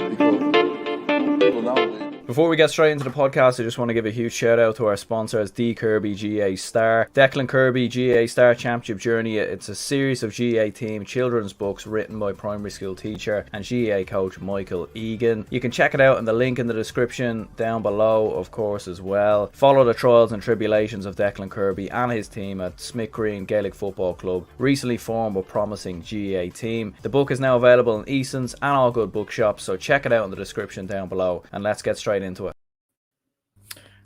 because people nowadays. Before we get straight into the podcast, I just want to give a huge shout out to our sponsors, Declan Kirby GAA Star. Declan Kirby GAA Star Championship Journey. It's a series of GAA team children's books written by primary school teacher and GAA coach Michael Egan. You can check it out in the link in the description down below, of course, as well. Follow the trials and tribulations of Declan Kirby and his team at Smithgreen Gaelic Football Club, recently formed but promising GAA team. The book is now available in Easons and all good bookshops, so check it out in the description down below, and let's get straight into it.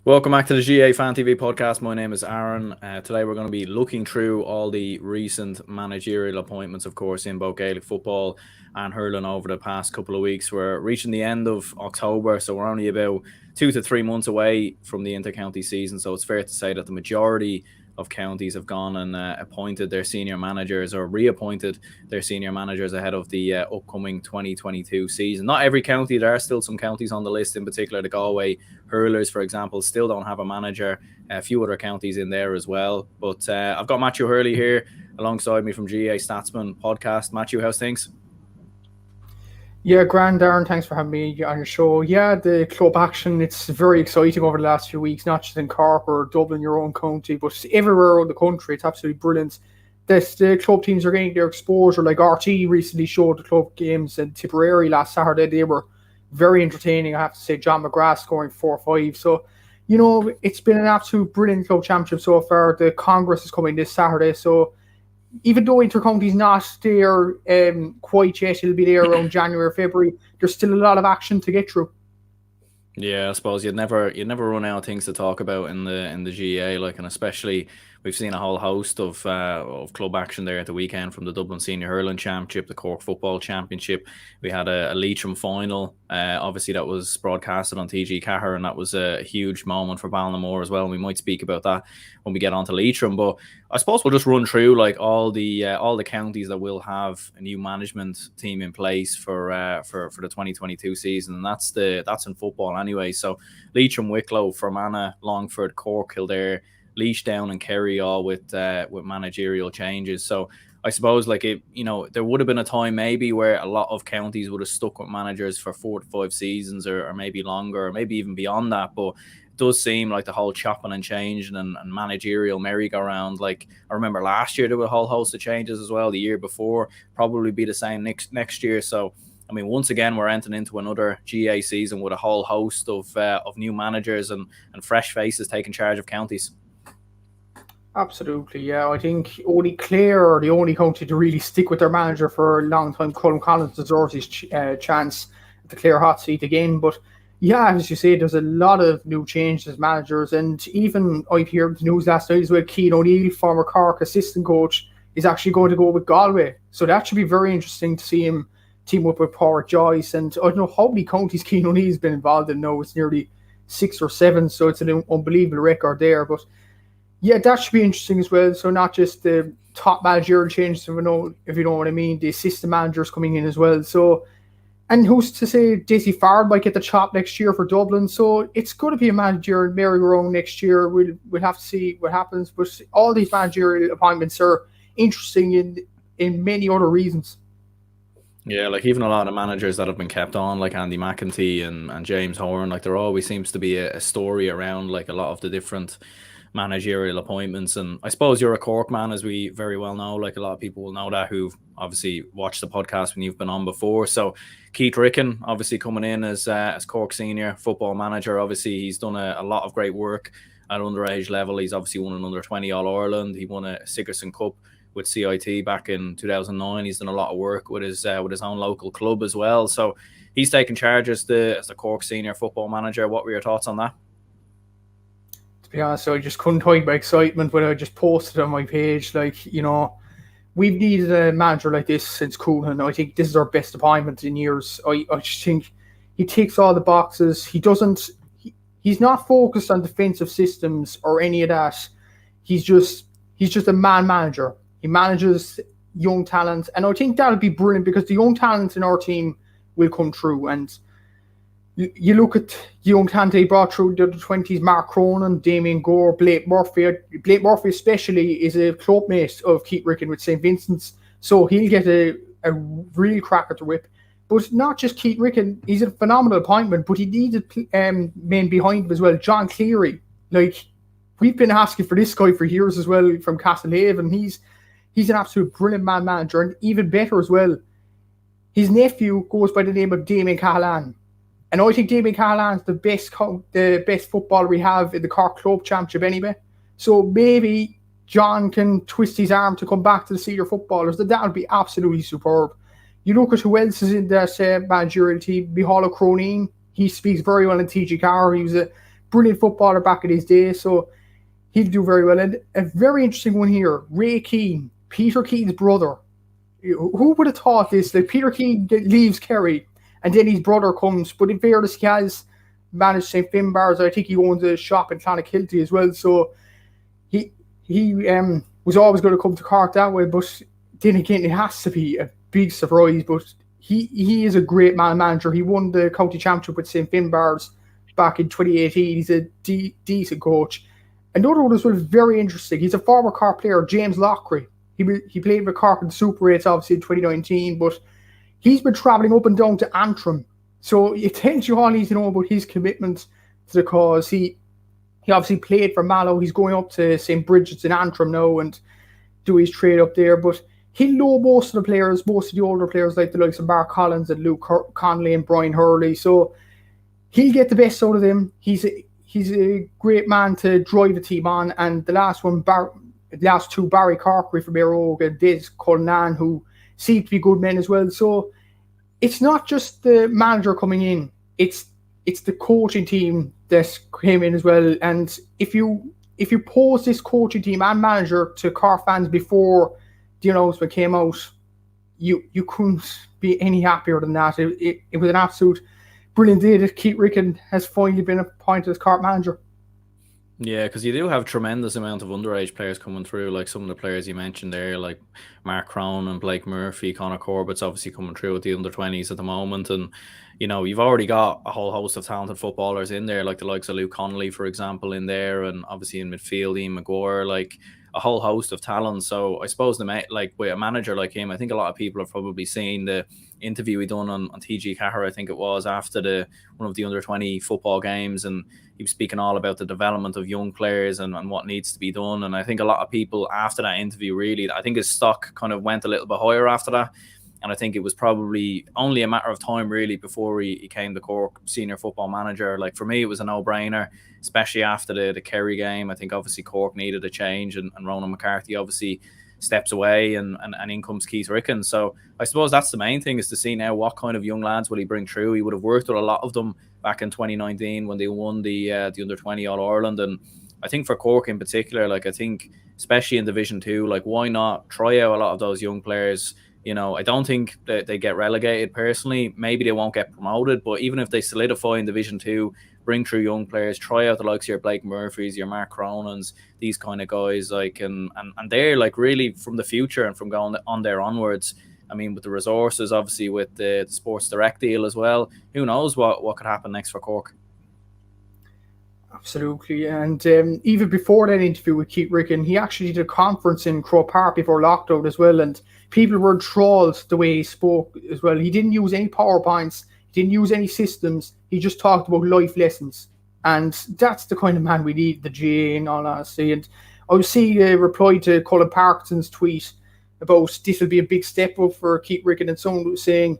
Welcome back to the GAA Fan TV podcast. My name is Aaron. Today we're going to be looking through all the recent managerial appointments, of course, in both Gaelic football and hurling over the past couple of weeks. We're reaching the end of October, so we're only about 2 to 3 months away from the inter-county season, so it's fair to say that the majority of counties have gone and appointed their senior managers or reappointed their senior managers ahead of the upcoming 2022 season. Not every county, there are still some counties on the list, in particular the Galway Hurlers, for example, still don't have a manager. A few other counties in there as well. But I've got Matthew Hurley here alongside me from GAA Statsman Podcast. Matthew, how's things? Yeah, grand, Darren. Thanks for having me on your show. Yeah, the club action, it's very exciting over the last few weeks, not just in Cork or Dublin, your own county, but everywhere around the country. It's absolutely brilliant. The club teams are getting their exposure. Like RT recently showed the club games in Tipperary last Saturday. They were very entertaining. I have to say, John McGrath scoring 4-5. So, you know, it's been an absolute brilliant club championship so far. The Congress is coming this Saturday. So, even though Intercounty's not there quite yet, it'll be there around January or February, there's still a lot of action to get through. Yeah, I suppose you'd never run out of things to talk about in the GAA, like, and especially we've seen a whole host of club action there at the weekend, from the Dublin Senior Hurling Championship, the Cork Football Championship. We had a Leitrim final, obviously that was broadcasted on TG Cahir, and that was a huge moment for Ballinamore as well. And we might speak about that when we get on to Leitrim, but I suppose we'll just run through like all the counties that will have a new management team in place for the 2022 season, and that's in football anyway. So Leitrim, Wicklow, Fermanagh, Longford, Cork, Kildare, Laois Down and Kerry, all with managerial changes. So I suppose like there would have been a time maybe where a lot of counties would have stuck with managers for 4 to 5 seasons or maybe longer, or maybe even beyond that. But it does seem like the whole chopping and changing and managerial merry-go-round, like I remember last year there were a whole host of changes as well. The year before probably be the same next year. So I mean, once again, we're entering into another GAA season with a whole host of new managers and fresh faces taking charge of counties. Absolutely, yeah. I think only Clare are the only county to really stick with their manager for a long time. Colm Collins deserves his chance at the Clare hot seat again. But yeah, as you say, there's a lot of new changes as managers. And even I heard the news last night as well, Cian O'Neill, former Cork assistant coach, is actually going to go with Galway. So that should be very interesting to see him team up with Pádraig Joyce. And I don't know how many counties Cian O'Neill's been involved in now. It's nearly 6 or 7, so it's an unbelievable record there. But yeah, that should be interesting as well. So not just the top managerial changes, if you know what I mean, the assistant managers coming in as well. So, and who's to say Desi Fard might get the chop next year for Dublin. So it's going to be a managerial merry-go-round next year. We'll have to see what happens. But all these managerial appointments are interesting in many other reasons. Yeah, like even a lot of managers that have been kept on, like Andy Mcentee and James Horan, like there always seems to be a story around like a lot of the different managerial appointments. And I suppose you're a Cork man, as we very well know, like a lot of people will know that who've obviously watched the podcast when you've been on before. So Keith Ricken obviously coming in as Cork senior football manager. Obviously he's done a lot of great work at underage level. He's obviously won an under 20 All-Ireland. He won a Sigerson Cup with CIT back in 2009. He's done a lot of work with his own local club as well. So he's taken charge as the Cork senior football manager. What were your thoughts on that? To be honest, I just couldn't hide my excitement when I just posted on my page. Like, you know, we've needed a manager like this since Coonan. I think this is our best appointment in years. I just think he ticks all the boxes. He's not focused on defensive systems or any of that. He's just a manager. He manages young talent, and I think that'll be brilliant because the young talent in our team will come through. And you look at young talent they brought through the 20s, Mark Cronin, Damien Gore, Blake Murphy. Blake Murphy especially is a clubmate of Keith Ricken with St. Vincent's, so he'll get a real crack at the whip. But not just Keith Ricken, he's a phenomenal appointment, but he needed men behind him as well. John Cleary, like, we've been asking for this guy for years as well from Castlehaven. He's an absolute brilliant man manager, and even better as well, his nephew goes by the name of Damien Cahalane. And I think Damien Cahalane is the best footballer we have in the Cork Club Championship anyway. So maybe John can twist his arm to come back to the senior footballers. That would be absolutely superb. You look at who else is in that managerial team. Micheál Cronin, he speaks very well in TG4. He was a brilliant footballer back in his day, so he'll do very well. And a very interesting one here, Ray Keane, Peter Keane's brother. Who would have thought this? Like, Peter Keane leaves Kerry, and then his brother comes. But in fairness, he has managed St. Finbarrs. I think he owns a shop in Clonakilty as well. So he was always going to come to Cork that way. But then again, it has to be a big surprise. But he is a great man manager. He won the county championship with St. Finbarrs back in 2018. He's a decent coach. Another one as well, very interesting. He's a former Cork player, James Lockery. He played with Cork in the Super 8s, obviously, in 2019, but he's been travelling up and down to Antrim. So it tells you all you need to know about his commitment to the cause. He obviously played for Mallow. He's going up to St. Bridget's in Antrim now and do his trade up there. But he'll know most of the players, most of the older players, like the likes of Mark Collins and Luke Connolly and Brian Hurley. So he'll get the best out of them. He's a great man to drive the team on. And the last two, Barry Corkery from Aeroga and Des Cullinan, who seem to be good men as well. So it's not just the manager coming in, it's the coaching team that came in as well. And if you pose this coaching team and manager to Cork fans before the announcement came out, you couldn't be any happier than that. It was an absolute brilliant day that Keith Ricken has finally been appointed as Cork manager. Yeah, because you do have tremendous amount of underage players coming through, like some of the players you mentioned there, like Mark Crone and Blake Murphy, Conor Corbett's obviously coming through with the under-20s at the moment. And, you've already got a whole host of talented footballers in there, like the likes of Luke Connolly, for example, in there. And obviously in midfield, Ian Maguire, like a whole host of talent. So I suppose with a manager like him, I think a lot of people have probably seen the interview he done on TG4, I think it was, after one of the under-20 football games, and he was speaking all about the development of young players and what needs to be done. And I think a lot of people after that interview, really, I think his stock kind of went a little bit higher after that. And I think it was probably only a matter of time, really, before he came the Cork senior football manager. Like, for me, it was a no-brainer, especially after the Kerry game. I think obviously Cork needed a change, and Ronan McCarthy obviously steps away, and in comes Keith Ricken. So I suppose that's the main thing, is to see now what kind of young lads will he bring through. He would have worked with a lot of them back in 2019 when they won the under-20 All-Ireland. And I think for Cork in particular, like, I think especially in Division 2, like, why not try out a lot of those young players? I don't think that they get relegated personally. Maybe they won't get promoted, but even if they solidify in Division 2, bring through young players, try out the likes of your Blake Murphys, your Mark Cronins, these kind of guys, like, and they're like really from the future and from going on there onwards. I mean, with the resources, obviously with the Sports Direct deal as well, who knows what could happen next for Cork. Absolutely. And even before that interview with Keith Ricken, he actually did a conference in Croke Park before lockdown as well, and people were enthralled the way he spoke as well. He didn't use any PowerPoints, he didn't use any systems, he just talked about life lessons. And that's the kind of man we need, the GAA, in all honesty. And I was seeing a reply to Colin Parkinson's tweet about this will be a big step up for Keith Ricken, and someone was saying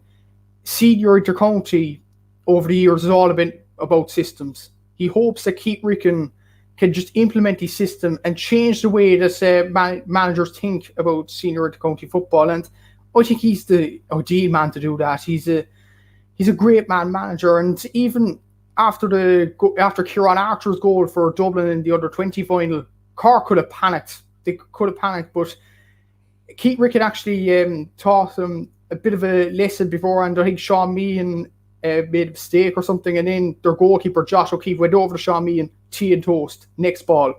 senior intercounty over the years has all been about systems. He hopes that Keith Ricken can just implement his system and change the way that managers think about senior intercounty football. And I think he's the ideal man to do that. He's a great man manager. And even after Kieran Archer's goal for Dublin in the under-20 final, Cork could have panicked. They could have panicked, but Keith Ricken actually taught them a bit of a lesson beforehand. I think Sean Meehan made a mistake or something, and then their goalkeeper Josh O'Keefe went over to Sean Meehan, tea and toast, next ball.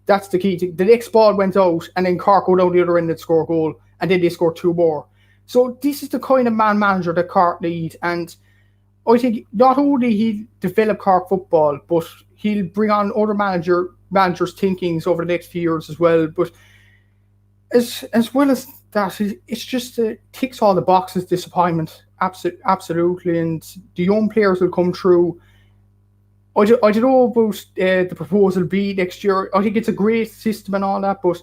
That's the key thing. The next ball went out, and then Cork go down the other end and score a goal, and then they scored 2 more. So this is the kind of man manager that Cork need, and I think not only he'll develop Cork football, but he'll bring on other managers' thinkings over the next few years as well. But as well as that, it's just ticks all the boxes, disappointment. Absolutely, and the young players will come through. I don't know about the proposal B next year. I think it's a great system and all that, but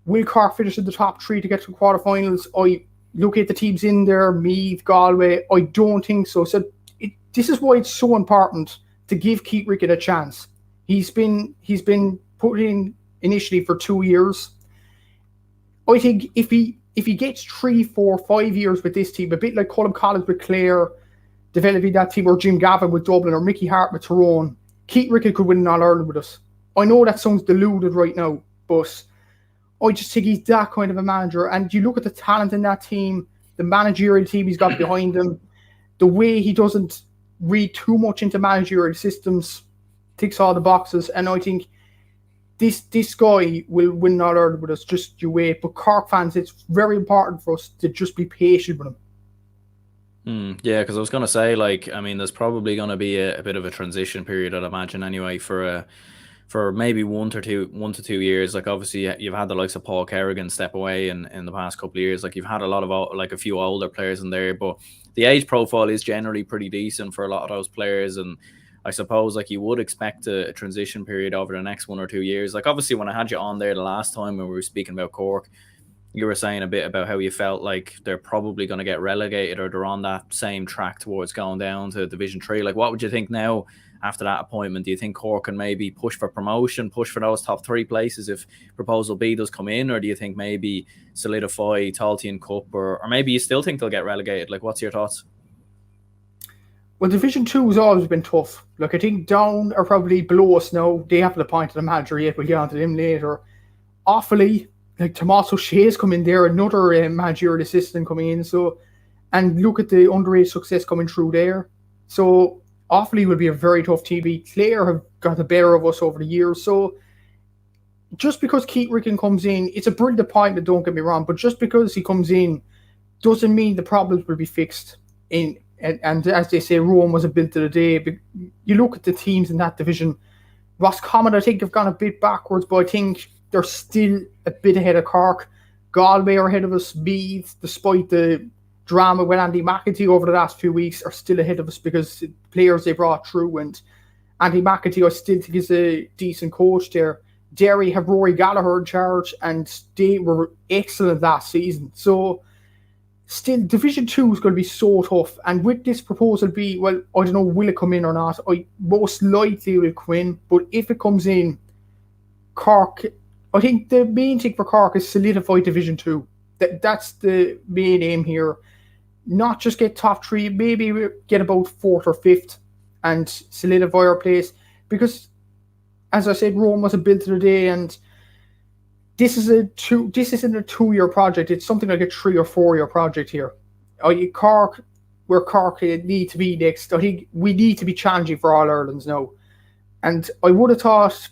will Cork finish in the top three to get to quarterfinals? I look at the teams in there, Meath, Galway. I don't think so. So this is why it's so important to give Keith Ricken a chance. He's been put in initially for 2 years. I think if he gets 3, 4, 5 years with this team, a bit like Colm Collins with Clare, developing that team, or Jim Gavin with Dublin, or Mickey Hart with Tyrone, Keith Ricken could win an All-Ireland with us. I know that sounds deluded right now, but I just think he's that kind of a manager. And you look at the talent in that team, the managerial team he's got behind him, the way he doesn't read too much into managerial systems, ticks all the boxes. And I think this guy will win an All-Ireland with us, just you wait. But Cork fans, it's very important for us to just be patient with him. Yeah, because I was going to say, like, I mean, there's probably going to be a bit of a transition period, I'd imagine, anyway, for maybe 1 to 2 years. Like, obviously, you've had the likes of Paul Kerrigan step away in the past couple of years. Like, you've had a lot of, like, a few older players in there, but the age profile is generally pretty decent for a lot of those players. And I suppose, like, you would expect a transition period over the next 1 or 2 years. Like, obviously, when I had you on there the last time when we were speaking about Cork, you were saying a bit about how you felt like they're probably going to get relegated, or they're on that same track towards going down to Division 3. Like, what would you think now after that appointment? Do you think Cork can maybe push for promotion, push for those top 3 places if proposal B does come in? Or do you think maybe solidify Taltine Cup, or maybe you still think they'll get relegated? Like, what's your thoughts? Well, Division 2 has always been tough. Like, I think Down are probably below us now. They haven't appointed a manager yet. We'll get onto them later. Offaly, like Tommaso Shea's come in there, another managerial assistant coming in. So, and look at the underage success coming through there. So Offaly will be a very tough team. Clare have got the better of us over the years. So just because Keith Ricken comes in, it's a brilliant appointment, don't get me wrong, but just because he comes in doesn't mean the problems will be fixed. And as they say, Rome wasn't built in a day. But you look at the teams in that division. Roscommon, I think, have gone a bit backwards, but I think they're still a bit ahead of Cork. Galway are ahead of us. Meath, despite the drama with Andy Mcentee over the last few weeks, are still ahead of us because the players they brought through. And Andy Mcentee, I still think, is a decent coach there. Derry have Rory Gallagher in charge, and they were excellent last season. So still, Division 2 is going to be so tough. And with this proposal B, well, I don't know, will it come in or not? I most likely will come in. But if it comes in, Cork, I think the main thing for Cork is solidify Division 2. That's the main aim here. Not just get top 3, maybe get about 4th or 5th and solidify our place. Because, as I said, Rome wasn't built in a day, and this isn't a 2-year project. It's something like a 3 or 4 year project here. Cork, where Cork need to be next. I think we need to be challenging for All Irelands now. And I would have thought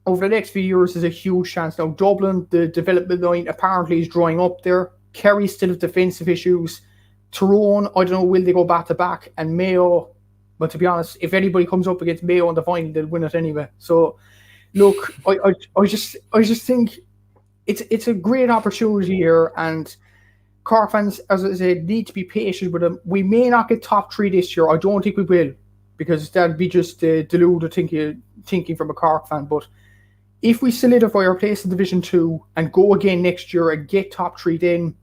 over the next few years there's a huge chance. Now, Dublin, the development line apparently is drying up there. Kerry still have defensive issues. Tyrone, I don't know, will they go back to back? And Mayo, but to be honest, if anybody comes up against Mayo in the final, they'll win it anyway. So, look, I just think it's a great opportunity here, and Cork fans, as I said, need to be patient with them. We may not get top 3 this year. I don't think we will, because that'd be just deluded thinking from a Cork fan. But if we solidify our place in Division 2 and go again next year and get top 3, then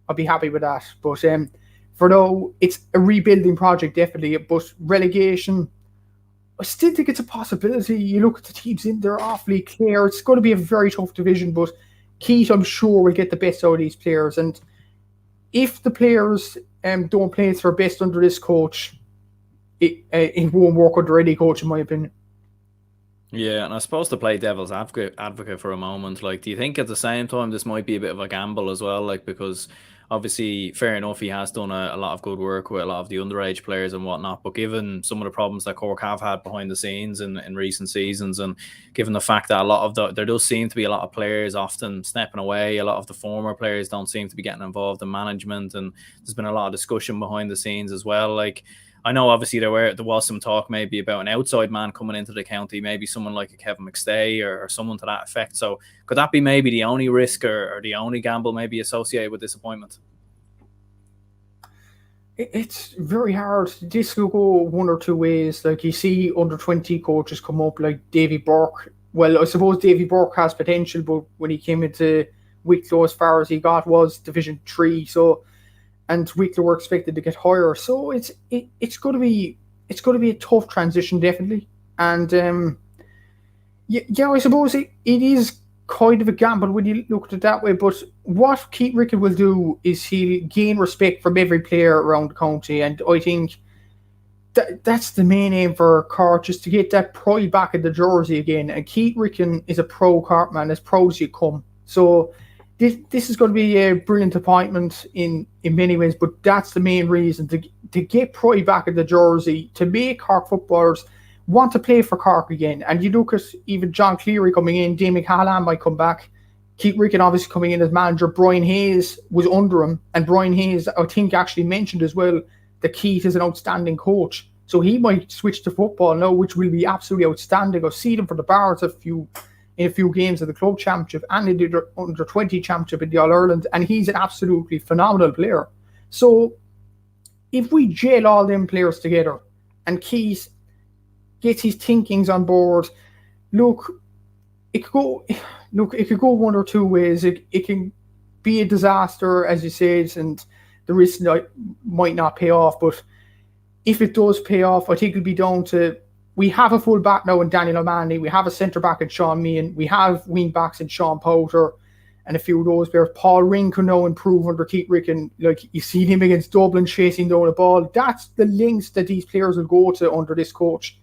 I'll be happy with that. But for now, it's a rebuilding project, definitely. But relegation, I still think it's a possibility. You look at the teams in there, awfully clear. It's going to be a very tough division, but Keith, I'm sure, will get the best out of these players. And if the players don't play to their best under this coach, it won't work under any coach, in my opinion. Yeah, and I suppose to play devil's advocate for a moment, like, do you think at the same time this might be a bit of a gamble as well? Like, because obviously, fair enough, he has done a lot of good work with a lot of the underage players and whatnot, but given some of the problems that Cork have had behind the scenes in recent seasons, and given the fact that a lot of there does seem to be a lot of players often stepping away, a lot of the former players don't seem to be getting involved in management, and there's been a lot of discussion behind the scenes as well. Like, I know obviously there was some talk maybe about an outside man coming into the county, maybe someone like a Kevin McStay or someone to that effect. So could that be maybe the only risk or the only gamble maybe associated with this appointment? It's very hard. This will go one or two ways. Like, you see under 20 coaches come up like Davy Burke. Well, I suppose Davy Burke has potential, but when he came into Wicklow, as far as he got was Division 3. So, and Wicklow were expected to get higher. So it's going to be a tough transition, definitely. And I suppose it is kind of a gamble when you look at it that way. But what Keith Ricken will do is he'll gain respect from every player around the county, and I think that's the main aim for Cork, just to get that pride back in the jersey again. And Keith Ricken is a pro Cork man, as pro as you come. So this is going to be a brilliant appointment in many ways, but that's the main reason, to get pride back in the jersey, to make Cork footballers want to play for Cork again. And you look at even John Cleary coming in, Damien Callahan might come back, Keith Ricken obviously coming in as manager, Brian Hayes was under him, and Brian Hayes, I think, actually mentioned as well that Keith is an outstanding coach. So he might switch to football now, which will be absolutely outstanding. I've seen him for the Bards in a few games of the club championship and in the under 20 championship in the All Ireland, and he's an absolutely phenomenal player. So if we gel all them players together and Keith gets his thinkings on board, it could go one or two ways. It can be a disaster, as you said, and the risk might not pay off. But if it does pay off, I think it'll be down to, we have a full back now in Daniel O'Mahony, we have a centre back in Sean Meehan, we have wing backs in Sean Powter, and a few of those players. Paul Ring can now improve under Keith Ricken. Like, you see him against Dublin chasing down the ball. That's the links that these players will go to under this coach.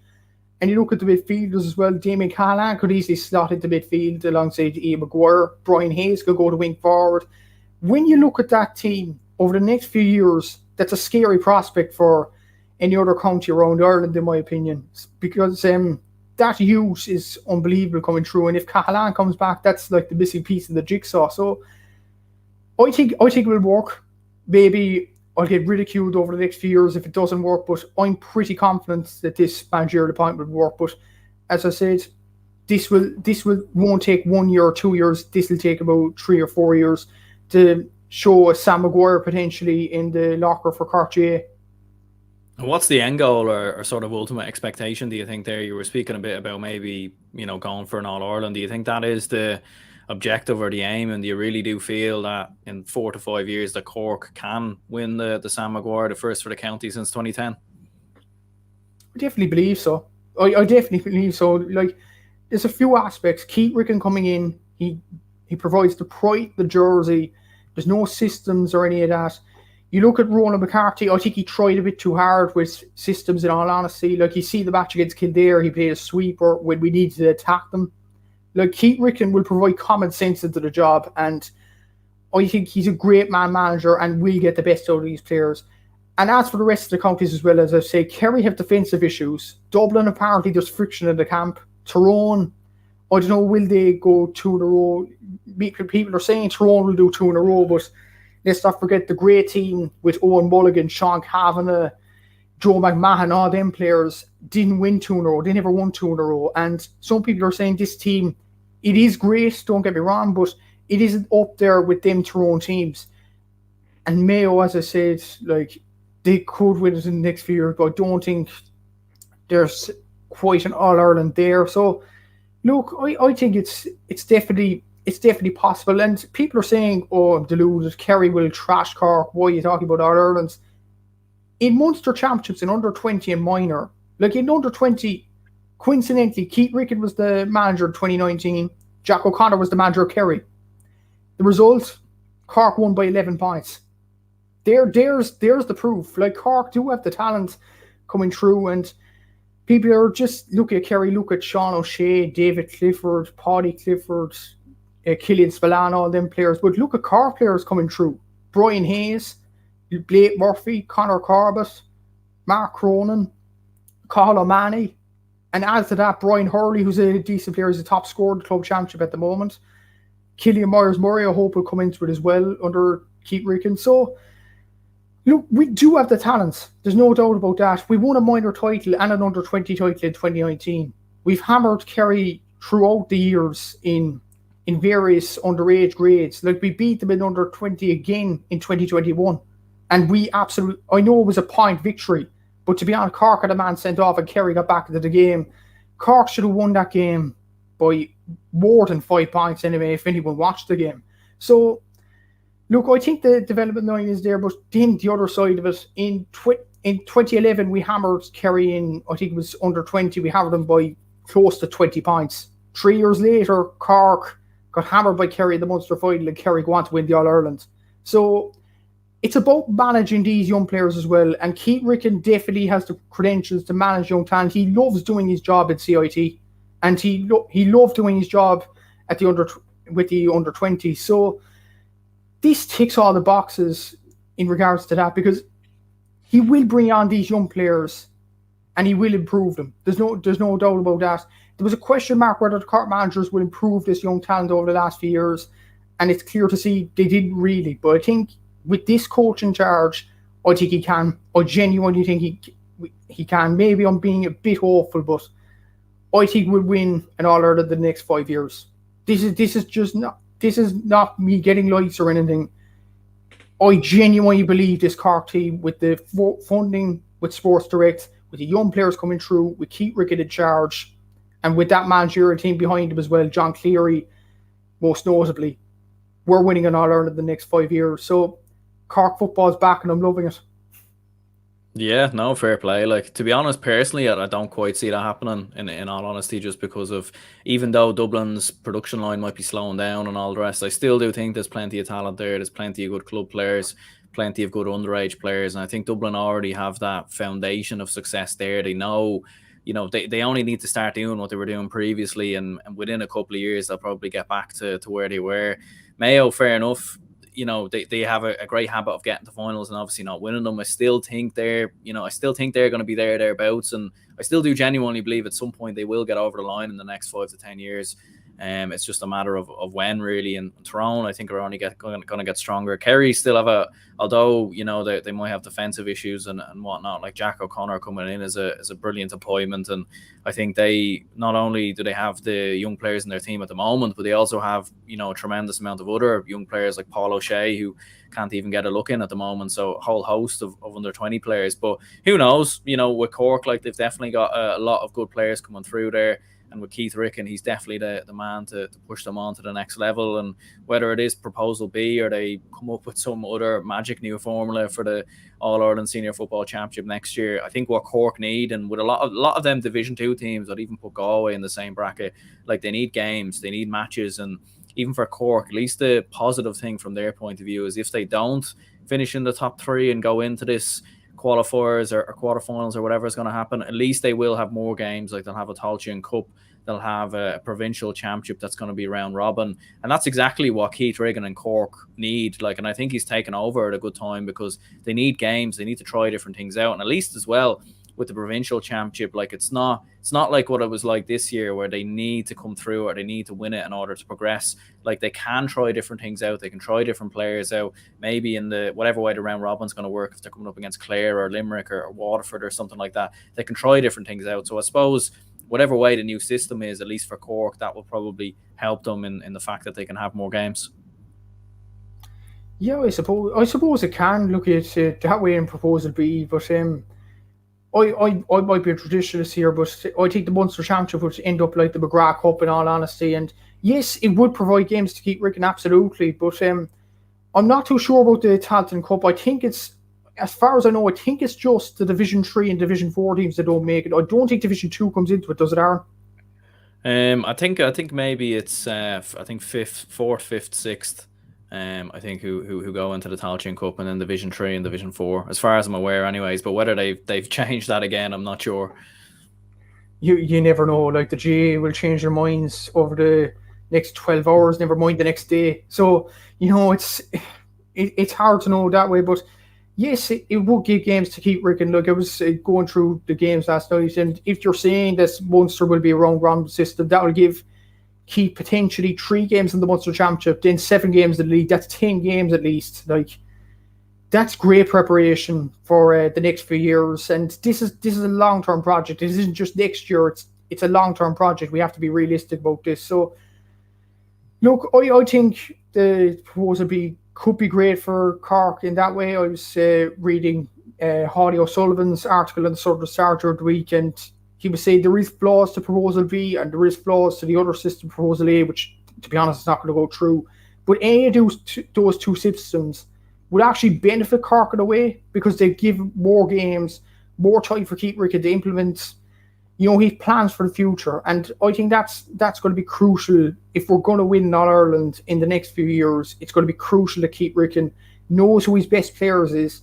And you look at the midfielders as well. Damien Callahan could easily slot into midfield alongside Ian Maguire. Brian Hayes could go to wing forward. When you look at that team over the next few years, that's a scary prospect for any other county around Ireland, in my opinion, because that youth is unbelievable coming through. And if Callahan comes back, that's like the missing piece of the jigsaw. So I think it will work. Maybe I'll get ridiculed over the next few years if it doesn't work, but I'm pretty confident that this managerial appointment will work. But as I said, this won't take 1 year or 2 years. This will take about 3 or 4 years to show Sam Maguire potentially in the locker for Cork GAA. What's the end goal or sort of ultimate expectation, do you think there? You were speaking a bit about maybe, going for an All-Ireland. Do you think that is the objective or the aim, and do you really do feel that in 4 to 5 years that Cork can win the Sam Maguire, the first for the county since 2010? I definitely believe so. I definitely believe so. Like, there's a few aspects. Keith Ricken coming in, he provides the pride, the jersey. There's no systems or any of that. You look at Ronan McCarthy, I think he tried a bit too hard with systems, in all honesty. Like, you see the match against Kildare, he played a sweeper when we needed to attack them. Like, Keith Ricken will provide common sense into the job, and I think he's a great manager and will get the best out of these players. And as for the rest of the counties as well, as I say, Kerry have defensive issues. Dublin, apparently there's friction in the camp. Tyrone, I don't know, will they go 2 in a row? People are saying Tyrone will do 2 in a row, but let's not forget the great team with Owen Mulligan, Sean Kavanagh, Joe McMahon, all them players didn't win 2 in a row. They never won 2 in a row. And some people are saying this team, it is great, don't get me wrong, but it isn't up there with them Tyrone teams. And Mayo, as I said, like, they could win it in the next few years, but I don't think there's quite an All-Ireland there. So, look, I think it's definitely possible. And people are saying, oh, I'm deluded, Kerry will trash Cork. Why are you talking about All-Irelands? In Munster Championships, in under 20 and minor, like in under 20, coincidentally, Keith Ricken was the manager in 2019. Jack O'Connor was the manager of Kerry. The result, Cork won by 11 points. There's the proof. Like, Cork do have the talent coming through, and people are just look at Kerry, look at Sean O'Shea, David Clifford, Paddy Clifford, Killian Spillane, all them players. But look at Cork players coming through. Brian Hayes, Blake Murphy, Conor Corbett, Mark Cronin, Cathal O'Mahony, and add to that Brian Hurley, who's a decent player, he's a top scorer in the club championship at the moment. Killian Myers-Murray, I hope, will come into it as well under Keith Ricken. So, look, we do have the talents. There's no doubt about that. We won a minor title and an under 20 title in 2019. We've hammered Kerry throughout the years in various underage grades. Like, we beat them in under 20 again in 2021. And I know it was a point victory, but to be honest, Cork had a man sent off and Kerry got back into the game. Cork should have won that game by more than 5 points anyway, if anyone watched the game. So, look, I think the development line is there, but then the other side of it, in 2011, we hammered Kerry in, I think it was under 20, we hammered them by close to 20 points. 3 years later, Cork got hammered by Kerry in the Munster final, and Kerry go on to win the All-Ireland. So, it's about managing these young players as well, and Keith Ricken definitely has the credentials to manage young talent. He loves doing his job at CIT, and he loved doing his job at with the under 20. So this ticks all the boxes in regards to that, because he will bring on these young players and he will improve them. There's no doubt about that. There was a question mark whether the Cork managers will improve this young talent over the last few years, and it's clear to see they didn't really. But I think with this coach in charge, I think he can. I genuinely think he can. Maybe I'm being a bit hopeful, but I think we'll win an All-Ireland the next 5 years. This is not me getting likes or anything. I genuinely believe this Cork team, with the funding, with Sports Direct, with the young players coming through, with Keith Ricken in charge, and with that managerial team behind him as well, John Cleary, most notably, we're winning an All-Ireland the next 5 years. So Cork football's back and I'm loving it. Yeah, no, fair play. Like, to be honest, personally, I don't quite see that happening, in all honesty, just because of, even though Dublin's production line might be slowing down and all the rest, I still do think there's plenty of talent there. There's plenty of good club players, plenty of good underage players, and I think Dublin already have that foundation of success there. They know, they only need to start doing what they were doing previously, and within a couple of years, they'll probably get back to where they were. Mayo, fair enough. They have a great habit of getting to finals and obviously not winning them. I still think they're going to be thereabouts, and I still do genuinely believe at some point they will get over the line in the next 5 to 10 years. It's just a matter of when, really. And Tyrone, I think, are only going to get stronger. Kerry still have although they might have defensive issues and whatnot. Like Jack O'Connor coming in is a brilliant appointment, and I think they not only do they have the young players in their team at the moment, but they also have a tremendous amount of other young players like Paul O'Shea, who can't even get a look in at the moment. So a whole host of under 20 players. But who knows? With Cork, like, they've definitely got a lot of good players coming through there. And with Keith Ricken, he's definitely the man to push them on to the next level. And whether it is Proposal B or they come up with some other magic new formula for the All-Ireland Senior Football Championship next year, I think what Cork need, and with a lot of them Division 2 teams, I'd even put Galway in the same bracket, like, they need games, they need matches. And even for Cork, at least the positive thing from their point of view is if they don't finish in the top 3 and go into this qualifiers or quarterfinals or whatever is going to happen, at least they will have more games. Like, they'll have a Tailteann Cup, they'll have a provincial championship that's going to be round robin, and that's exactly what Keith Ricken and Cork need. Like, and I think he's taken over at a good time, because they need games, they need to try different things out. And at least as well with the provincial championship, like, it's not like what it was like this year, where they need to come through or they need to win it in order to progress. Like, they can try different things out, they can try different players out, maybe in the whatever way the round robin's going to work. If they're coming up against Clare or Limerick or Waterford or something like that, they can try different things out. So I suppose whatever way the new system is, at least for Cork, that will probably help them in the fact that they can have more games. Yeah, I suppose it can look at it that way in Proposal B, but I might be a traditionalist here, but I think the Munster Championship would end up like the McGrath Cup, in all honesty. And yes, it would provide games to Keith Ricken, absolutely. But I'm not too sure about the Tailteann Cup. I think it's, as far as I know, I think it's just the Division 3 and Division 4 teams that don't make it. I don't think Division 2 comes into it, does it, Aaron? I think maybe it's fifth, fourth, fifth, sixth. I think who go into the Tailteann Cup, and then Division 3 and Division 4, as far as I'm aware, anyways. But whether they've changed that again, I'm not sure. You never know. Like, the GAA will change their minds over the next 12 hours, never mind the next day. So it's hard to know that way. But yes, it would give games to Keith Ricken. Look, I was going through the games last night, and if you're saying this Munster will be a round robin system, that will give Keith potentially 3 games in the Munster Championship, then 7 games in the league. That's 10 games at least. Like, that's great preparation for the next few years. And this is a long-term project. This isn't just next year. It's a long-term project. We have to be realistic about this. So, look, I think the Proposal B could be great for Cork in that way. I was reading Hawley O'Sullivan's article in the Southern Star during the weekend. He was saying there is flaws to Proposal B and there is flaws to the other system, Proposal A, which, to be honest, is not going to go through. But any of those two systems would actually benefit Cork in a way because they give more games, more time for Keith Ricken to implement, his plans for the future. And I think that's going to be crucial if we're going to win All-Ireland in the next few years. It's going to be crucial that Keith Ricken knows who his best players is,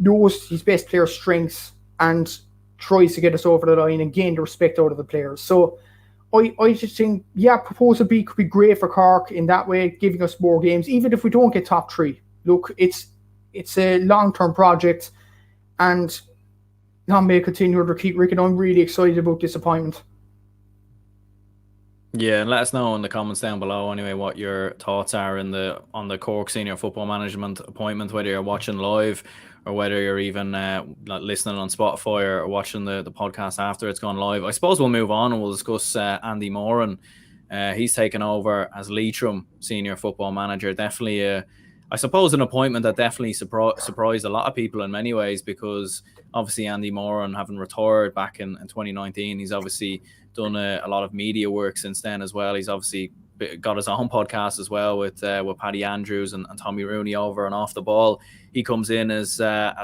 knows his best players' strengths, and tries to get us over the line and gain the respect out of the players. So I just think, Proposal B could be great for Cork in that way, giving us more games, even if we don't get top three. Look, it's a long-term project, and long may it continue under Keith Ricken. I'm really excited about this appointment. Yeah, and let us know in the comments down below anyway what your thoughts are on the Cork Senior Football Management appointment, whether you're watching live or whether you're even listening on Spotify or watching the podcast after it's gone live. I suppose we'll move on and we'll discuss Andy Moran. He's taken over as Leitrim Senior Football Manager. Definitely, I suppose, an appointment that definitely surprised a lot of people in many ways, because obviously Andy Moran, having retired back in 2019, he's obviously done a lot of media work since then as well. He's obviously got his own podcast as well with Paddy Andrews and Tommy Rooney over and off the ball. He comes in as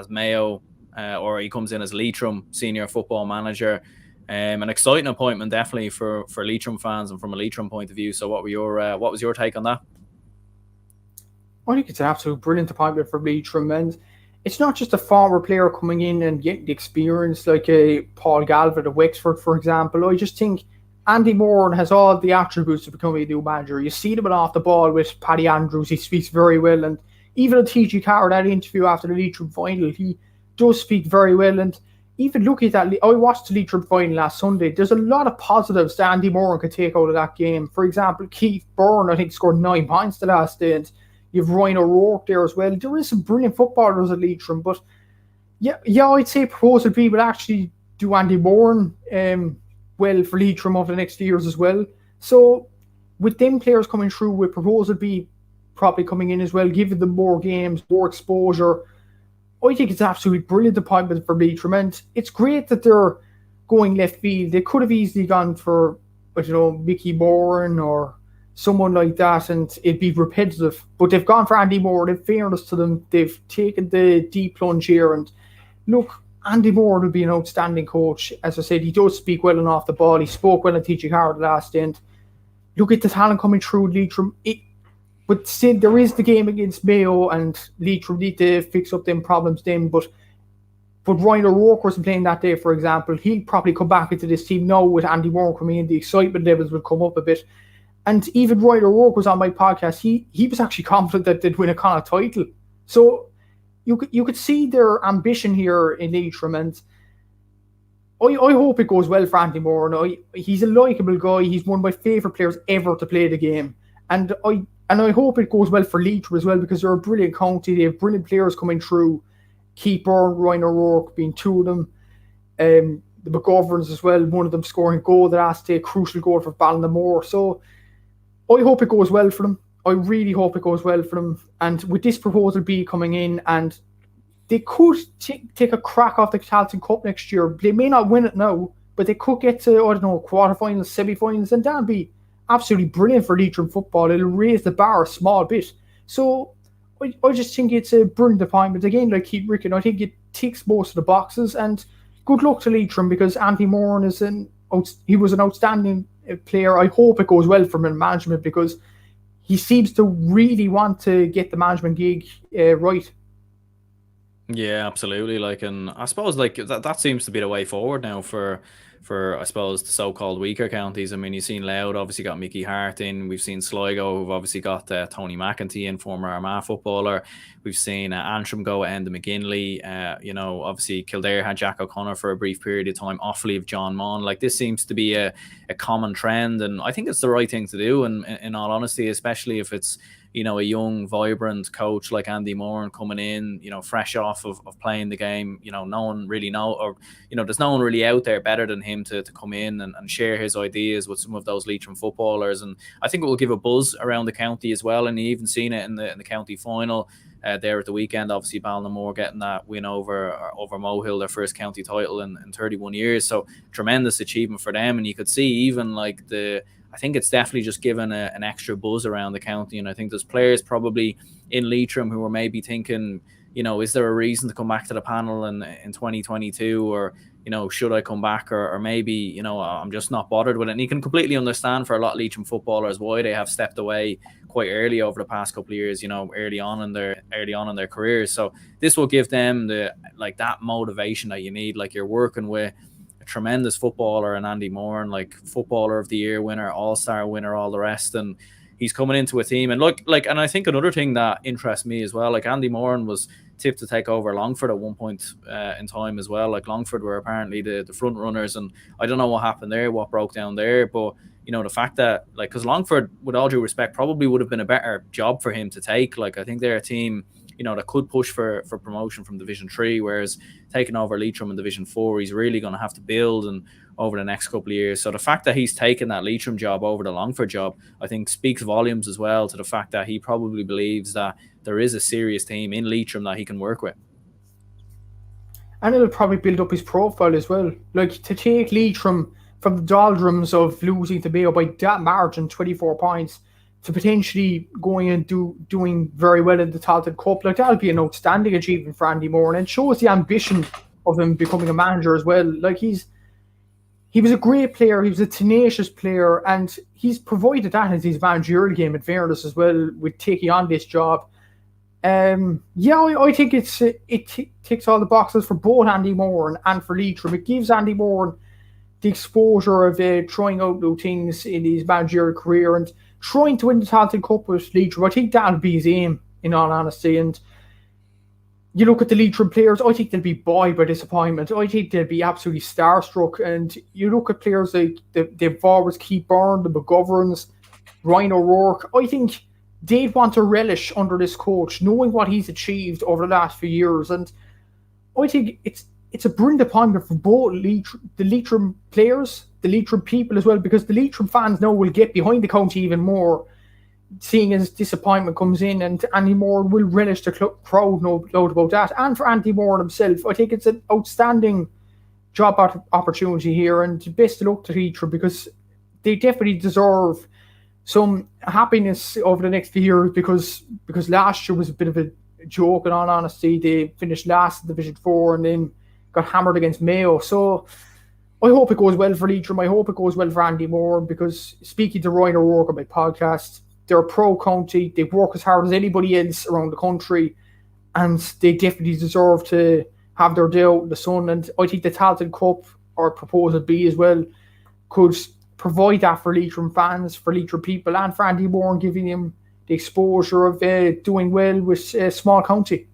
Mayo, or he comes in as Leitrim Senior Football Manager. An exciting appointment definitely for Leitrim fans and from a Leitrim point of view. So what was your take on that? I think it's an absolute brilliant appointment for Leitrim, and it's not just a former player coming in and getting the experience like a Paul Galvin at Wexford, for example. I just think Andy Moran has all the attributes to become a new manager. You see him off the ball with Paddy Andrews. He speaks very well, and even on TG Carr, that interview after the Leitrim final, he does speak very well. And even looking at that, I watched the Leitrim final last Sunday. There's a lot of positives that Andy Moran could take out of that game. For example, Keith Byrne, I think, scored 9 points the last day, and you've Ryan O'Rourke there as well. There is some brilliant footballers at Leitrim, but yeah, I'd say Proposal B will actually do Andy Moran well for Leitrim over the next few years as well. So with them players coming through, with Proposal B probably coming in as well, giving them more games, more exposure, I think it's absolutely brilliant appointment for Leitrim, and it's great that they're going left field. They could have easily gone for, Mickey Moran or someone like that, and it'd be repetitive. But they've gone for Andy Moran. In fairness to them, they've taken the deep plunge here. And look, Andy Moran will be an outstanding coach. As I said, he does speak well and off the ball. He spoke well at TG Hard last end. Look at the talent coming through Leitrim. But still, there is the game against Mayo, and Leitrim need to fix up them problems then. But Ryan O'Rourke wasn't playing that day, for example. He'll probably come back into this team now with Andy Moran coming in. The excitement levels will come up a bit. And even Ryan O'Rourke was on my podcast. He was actually confident that they'd win a Connacht title. So you could see their ambition here in Leitrim, and I hope it goes well for Andy Moran. He's a likeable guy. He's one of my favourite players ever to play the game, and I hope it goes well for Leitrim as well, because they're a brilliant county. They have brilliant players coming through. Keith Byrne, Ryan O'Rourke being two of them. The McGoverns as well. One of them scoring goal the last day, a crucial goal for Ballinamore. So I hope it goes well for them. I really hope it goes well for them. And with this Proposal B coming in, and they could take a crack off the Calton Cup next year. They may not win it now, but they could get to, quarterfinals, semi-finals, and that'd be absolutely brilliant for Leitrim football. It'll raise the bar a small bit. So I just think it's a brilliant appointment. Again, like Keith Ricken, I think it ticks most of the boxes, and good luck to Leitrim, because Andy Moran was an outstanding player. I hope it goes well for him in management, because he seems to really want to get the management gig right. Yeah, absolutely. And I suppose that seems to be the way forward now for I suppose the so-called weaker counties. I mean, you've seen Louth obviously got Mickey Hart in. We've seen Sligo, who've obviously got Tony McEntee in, former Armagh footballer. We've seen Antrim go at Enda McGinley. Obviously Kildare had Jack O'Connor for a brief period of time, Offaly of John Mon. This seems to be a common trend, and I think it's the right thing to do. And in all honesty, especially if it's a young, vibrant coach like Andy Moran coming in, fresh off of playing the game. No one really there's no one really out there better than him to come in and share his ideas with some of those Leitrim footballers. And I think it will give a buzz around the county as well. And you even seen it in the county final there at the weekend. Obviously, Ballinamore getting that win over Mohill, their first county title in 31 years. So tremendous achievement for them. And you could see even like I think it's definitely just given an extra buzz around the county. And I think there's players probably in Leitrim who are maybe thinking, is there a reason to come back to the panel in 2022, or should I come back, or maybe I'm just not bothered with it. And you can completely understand for a lot of Leitrim footballers why they have stepped away quite early over the past couple of years, early on in their careers. So this will give them that motivation that you need. Like, you're working with a tremendous footballer, and Andy Moran, like footballer of the year winner, all-star winner, all the rest, and he's coming into a team. And and I think another thing that interests me as well, like Andy Moran was tipped to take over Longford at one point in time as well. Like, Longford were apparently the front runners, and I don't know what happened there, what broke down there, but the fact that, like, because Longford, with all due respect, probably would have been a better job for him to take. Like, I think they're a team that could push for promotion from Division 3, whereas taking over Leitrim in Division 4, he's really going to have to build and over the next couple of years. So the fact that he's taken that Leitrim job over the Longford job, I think speaks volumes as well to the fact that he probably believes that there is a serious team in Leitrim that he can work with. And it'll probably build up his profile as well. Like, to take Leitrim from the doldrums of losing to Mayo by that margin, 24 points, to potentially going and doing very well in the Tailteann Cup, like, that'll be an outstanding achievement for Andy Moran, and shows the ambition of him becoming a manager as well. Like, he was a great player, he was a tenacious player, and he's provided that in his managerial game, in fairness, as well, with taking on this job. I think it ticks all the boxes for both Andy Moran and for Leitrim. It gives Andy Moran the exposure of trying out new things in his managerial career and trying to win the Tailteann Cup with Leitrim. I think that'll be his aim, in all honesty. And you look at the Leitrim players, I think they'll be buoyed by disappointment. I think they'll be absolutely starstruck. And you look at players like the forwards, Keith Byrne, the McGoverns, Ryan O'Rourke, I think they'd want to relish under this coach, knowing what he's achieved over the last few years. And I think it's a brilliant appointment for both the Leitrim players, the Leitrim people as well, because the Leitrim fans now will get behind the county even more, seeing as disappointment comes in, and Andy Moran will relish the crowd, no doubt about that. And for Andy Moran himself, I think it's an outstanding job opportunity here, and best of luck to Leitrim, because they definitely deserve some happiness over the next few years, because last year was a bit of a joke, in all honesty. They finished last in Division 4 and then got hammered against Mayo. So I hope it goes well for Leitrim. I hope it goes well for Andy Moran, because speaking to Ryan O'Rourke on my podcast, they're a pro-county. They work as hard as anybody else around the country, and they definitely deserve to have their day out in the sun. And I think the Tailteann Cup, or Proposal B as well, could provide that for Leitrim fans, for Leitrim people, and for Andy Moran, giving him the exposure of doing well with a small county.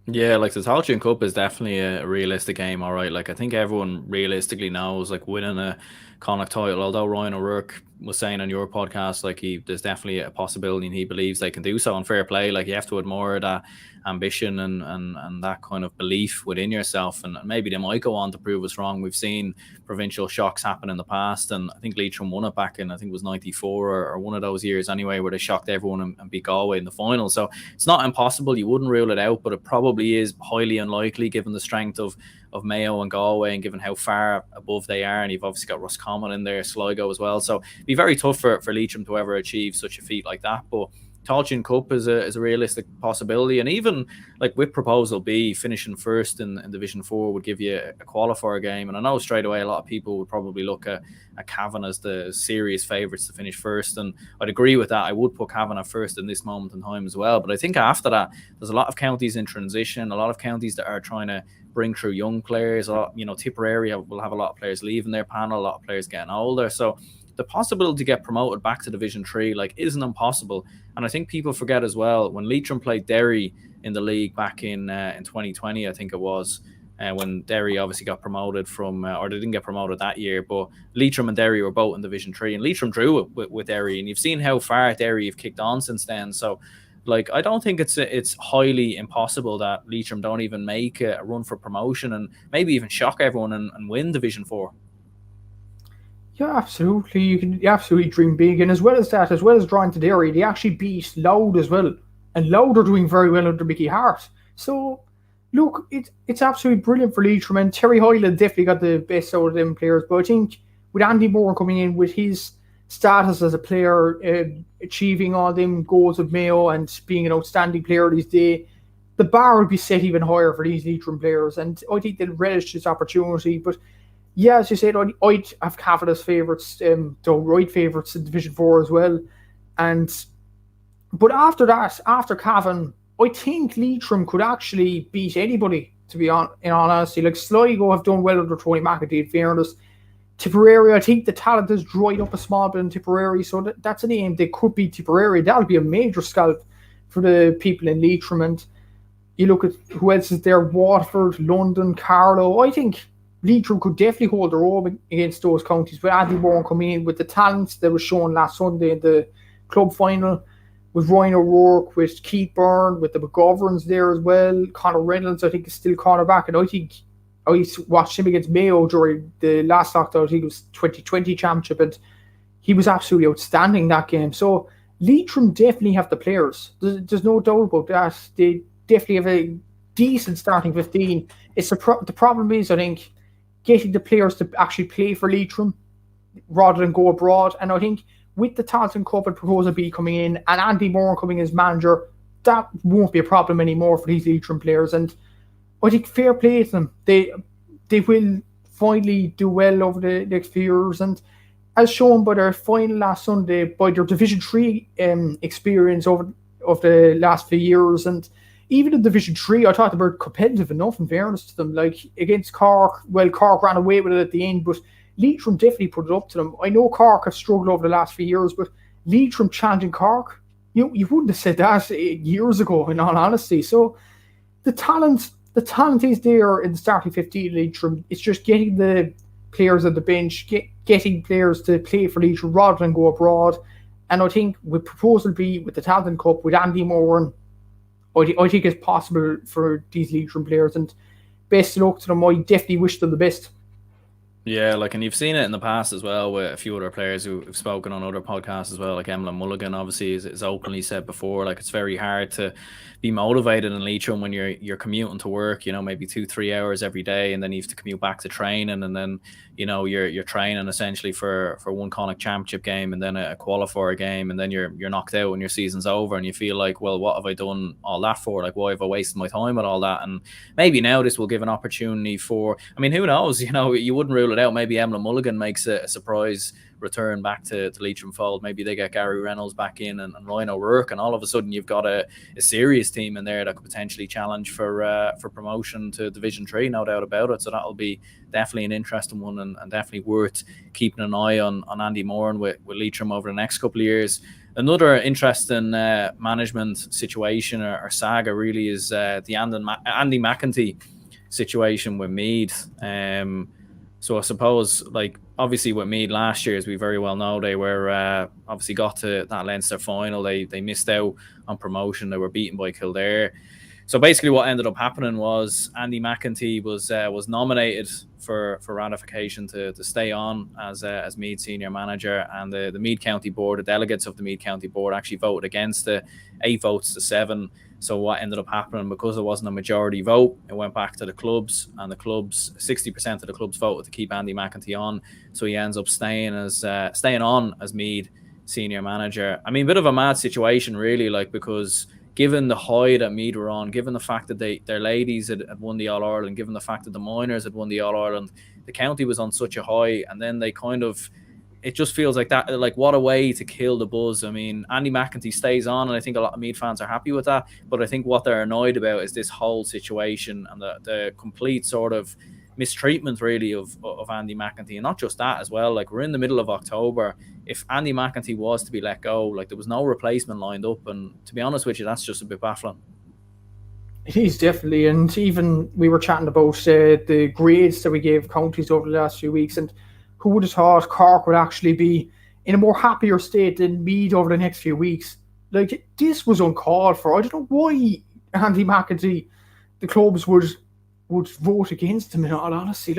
Yeah, like, the Tailteann Cup is definitely a realistic game, all right. Like, I think everyone realistically knows, like, winning a Connacht title, although Ryan O'Rourke was saying on your podcast, like, there's definitely a possibility and he believes they can do so on fair play. Like, you have to admire that ambition and that kind of belief within yourself, and maybe they might go on to prove us wrong. We've seen provincial shocks happen in the past, and I think Leitrim won it back in, I think it was 94 or one of those years anyway, where they shocked everyone and beat Galway in the final. So it's not impossible, you wouldn't rule it out, but it probably is highly unlikely given the strength of Mayo and Galway, and given how far above they are. And you've obviously got Roscommon in there, Sligo as well, so it'd be very tough for Leitrim to ever achieve such a feat like that. But Tailteann Cup is a realistic possibility, and even like with Proposal B, finishing first in Division 4 would give you a qualifier game. And I know straight away a lot of people would probably look at Cavan as the serious favourites to finish first, and I'd agree with that. I would put Cavan at first in this moment in time as well. But I think after that, there's a lot of counties in transition, a lot of counties that are trying to bring through young players. Tipperary will have a lot of players leaving their panel, a lot of players getting older. So the possibility to get promoted back to Division 3 isn't impossible. And I think people forget as well, when Leitrim played Derry in the league back in 2020, I think it was, when Derry obviously got promoted from, or they didn't get promoted that year, but Leitrim and Derry were both in Division 3, and Leitrim drew it with Derry, and you've seen how far Derry have kicked on since then. So I don't think it's highly impossible that Leitrim don't even make a run for promotion and maybe even shock everyone and win Division 4. Yeah, absolutely. You can absolutely dream big, and as well as that, as well as drawing to Derry, they actually beat Loud as well, and Loud are doing very well under Mickey Hart. So, look, it's absolutely brilliant for Leitrim, and Terry Hoyland definitely got the best out of them players. But I think with Andy Moran coming in with his status as a player, achieving all them goals of Mayo and being an outstanding player these days, the bar would be set even higher for these Leitrim players, and I think they'll relish this opportunity. But yeah, as you said, I'd have Cavan as favourites, the right favourites in Division 4 as well. And but after that, after Cavan, I think Leitrim could actually beat anybody, to be in all honesty. Like Sligo have done well under Tony McEntee, in fairness. Tipperary, I think the talent has dried up a small bit in Tipperary, so that's an aim. They could beat Tipperary. That'll be a major scalp for the people in Leitrim. And you look at who else is there: Waterford, London, Carlow. I think Leitrim could definitely hold their own against those counties. With Andy Moran coming in with the talents that was shown last Sunday in the club final, with Ryan O'Rourke, with Keith Byrne, with the McGoverns there as well. Conor Reynolds, I think, is still cornerback, and I think I watched him against Mayo during the last lockdown. I think it was 2020 championship, and he was absolutely outstanding that game. So Leitrim definitely have the players. There's no doubt about that. They definitely have a decent starting 15. It's the problem is, I think, getting the players to actually play for Leitrim rather than go abroad. And I think with the Tailteann Cup and Proposal B coming in and Andy Moran coming as manager, that won't be a problem anymore for these Leitrim players. And I think fair play to them. They will finally do well over the next few years. And as shown by their final last Sunday, by their Division 3 experience over the last few years, and even in Division 3, I thought they were competitive enough, in fairness to them. Like against Cork, well, Cork ran away with it at the end, but Leitrim definitely put it up to them. I know Cork have struggled over the last few years, but Leitrim challenging Cork, you wouldn't have said that years ago, in all honesty. So the talent is there in the starting 15 Leitrim. It's just getting the players on the bench, getting players to play for Leitrim rather than go abroad. And I think with Proposal B, with the Tailteann Cup, with Andy Moran, I think it's possible for these Leitrim players, and best of luck to them. I definitely wish them the best. Yeah, and you've seen it in the past as well with a few other players who have spoken on other podcasts as well, like Emlyn Mulligan obviously is openly said before, it's very hard to be motivated in Leitrim when you're commuting to work, maybe 2-3 hours every day, and then you have to commute back to training, and then you're training essentially for one Connacht Championship game and then a qualifier game, and then you're knocked out when your season's over, and you feel like, well, what have I done all that for? Why have I wasted my time with all that? And maybe now this will give an opportunity for, who knows, you wouldn't rule it out. Maybe Emlyn Mulligan makes a surprise return back to Leitrim fold. Maybe they get Gary Reynolds back in and Ryan O'Rourke, and all of a sudden you've got a serious team in there that could potentially challenge for promotion to Division 3, no doubt about it. So that'll be definitely an interesting one, and definitely worth keeping an eye on Andy Moran with Leitrim over the next couple of years. Another interesting management situation or saga really is the Andy Mcentee situation with Meath. So I suppose, obviously with Meath last year, as we very well know, they were obviously got to that Leinster final. They missed out on promotion. They were beaten by Kildare. So basically what ended up happening was Andy Mcentee was nominated for ratification to stay on as Meath senior manager, and the Meath County Board, the delegates of the Meath County Board actually voted against it, 8 votes to 7. So what ended up happening, because there wasn't a majority vote, it went back to the clubs, and the clubs, 60% of the clubs voted to keep Andy Mcentee on. So he ends up staying on as Meath senior manager. A bit of a mad situation really, because given the high that Meath were on, given the fact that their ladies had won the All-Ireland, given the fact that the minors had won the All-Ireland, the county was on such a high, and then they it just feels like that, what a way to kill the buzz. Andy Mcentee stays on, and I think a lot of Meath fans are happy with that, but I think what they're annoyed about is this whole situation and the complete sort of mistreatment really of Andy Mcentee. And not just that as well, we're in the middle of October. If Andy Mcentee was to be let go, there was no replacement lined up, and to be honest with you, that's just a bit baffling. It is definitely, and even we were chatting about the grades that we gave counties over the last few weeks, and who would have thought Cork would actually be in a more happier state than Meath over the next few weeks? This was uncalled for. I don't know why Andy Mcentee, the clubs would vote against him, in all honesty.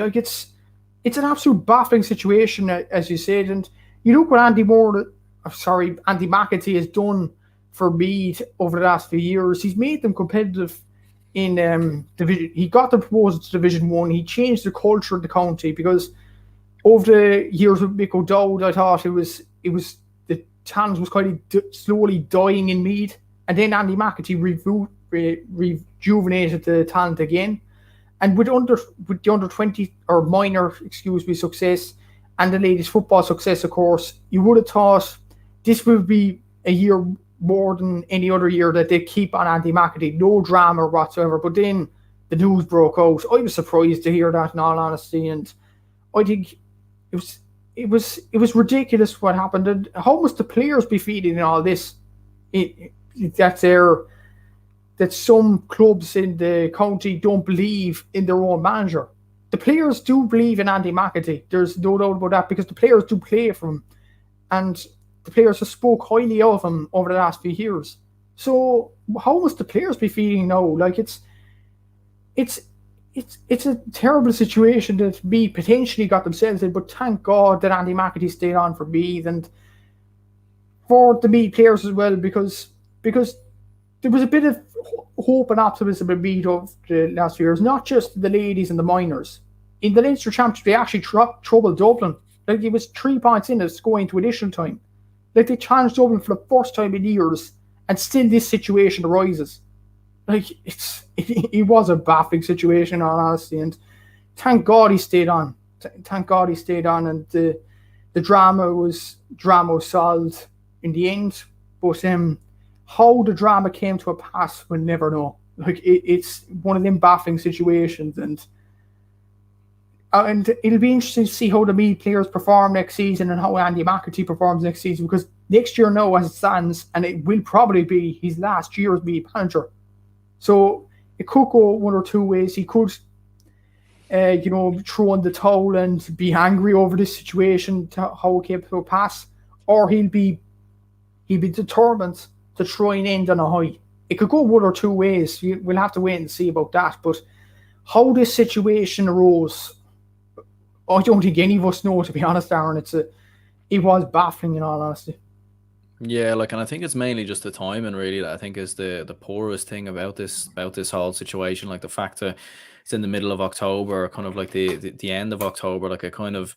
it's an absolute baffling situation, as you said. And you look what Andy Mcentee has done for Meath over the last few years. He's made them competitive in division. He got them promoted to Division 1. He changed the culture of the county, because over the years with Mick O'Dowd, I thought it was the talent was kind of slowly dying in Meath. And then Andy Mcentee rejuvenated the talent again. And with the under 20 or minor, success, and the latest football success, of course, you would have thought this would be a year more than any other year that they keep on Andy Mcentee, no drama whatsoever. But then the news broke out. I was surprised to hear that, in all honesty, and I think it was ridiculous what happened. And how must the players be feeling in all this? That some clubs in the county don't believe in their own manager. The players do believe in Andy Mcentee. There's no doubt about that, because the players do play for him, and the players have spoke highly of him over the last few years. So how must the players be feeling now? Like it's a terrible situation that Meath potentially got themselves in, but thank God that Andy Mcentee stayed on for Meath, and for the Meath players as well, because there was a bit of hope and optimism in Meath over the last few years, not just the ladies and the minors. In the Leinster Championship, they actually troubled Dublin. Like, it was 3 points in us going to additional time. Like, they challenged Dublin for the first time in years, and still this situation arises. Like, it was a baffling situation, in all honesty, and thank God he stayed on. Thank God he stayed on, and the drama was solved in the end. But how the drama came to a pass, we'll never know. Like, it's one of them baffling situations, and it'll be interesting to see how the Meath players perform next season, and how Andy Mcentee performs next season, because next year now, as it stands, and it will probably be his last year as Meath manager. So it could go one or two ways. He could, throw in the towel and be angry over this situation, how it came to a pass, or he'll be determined to try and end on a high. It could go one or two ways. We'll have to wait and see about that. But how this situation arose, I don't think any of us know, to be honest, Aaron. It was baffling, in all honesty. Yeah, and I think it's mainly just the timing, really, that I think is the poorest thing about this whole situation. Like, the fact that it's in the middle of October, kind of like the end of October, like, a kind of,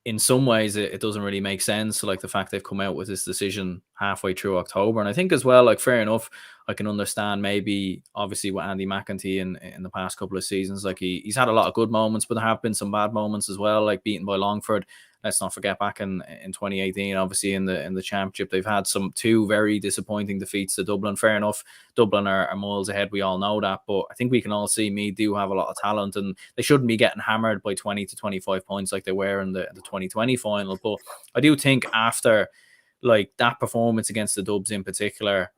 in some ways it doesn't really make sense. So, like, the fact they've come out with this decision halfway through October. And I think as well, like, fair enough, I can understand maybe obviously with Andy Mcentee in the past couple of seasons, like, he's had a lot of good moments, but there have been some bad moments as well, like beaten by Longford. Let's not forget back in 2018, obviously in the championship, they've had two very disappointing defeats to Dublin. Fair enough, Dublin are miles ahead. We all know that, but I think we can all see Meath do have a lot of talent, and they shouldn't be getting hammered by 20 to 25 points like they were in the 2020 final. But I do think after, like, that performance against the Dubs in particular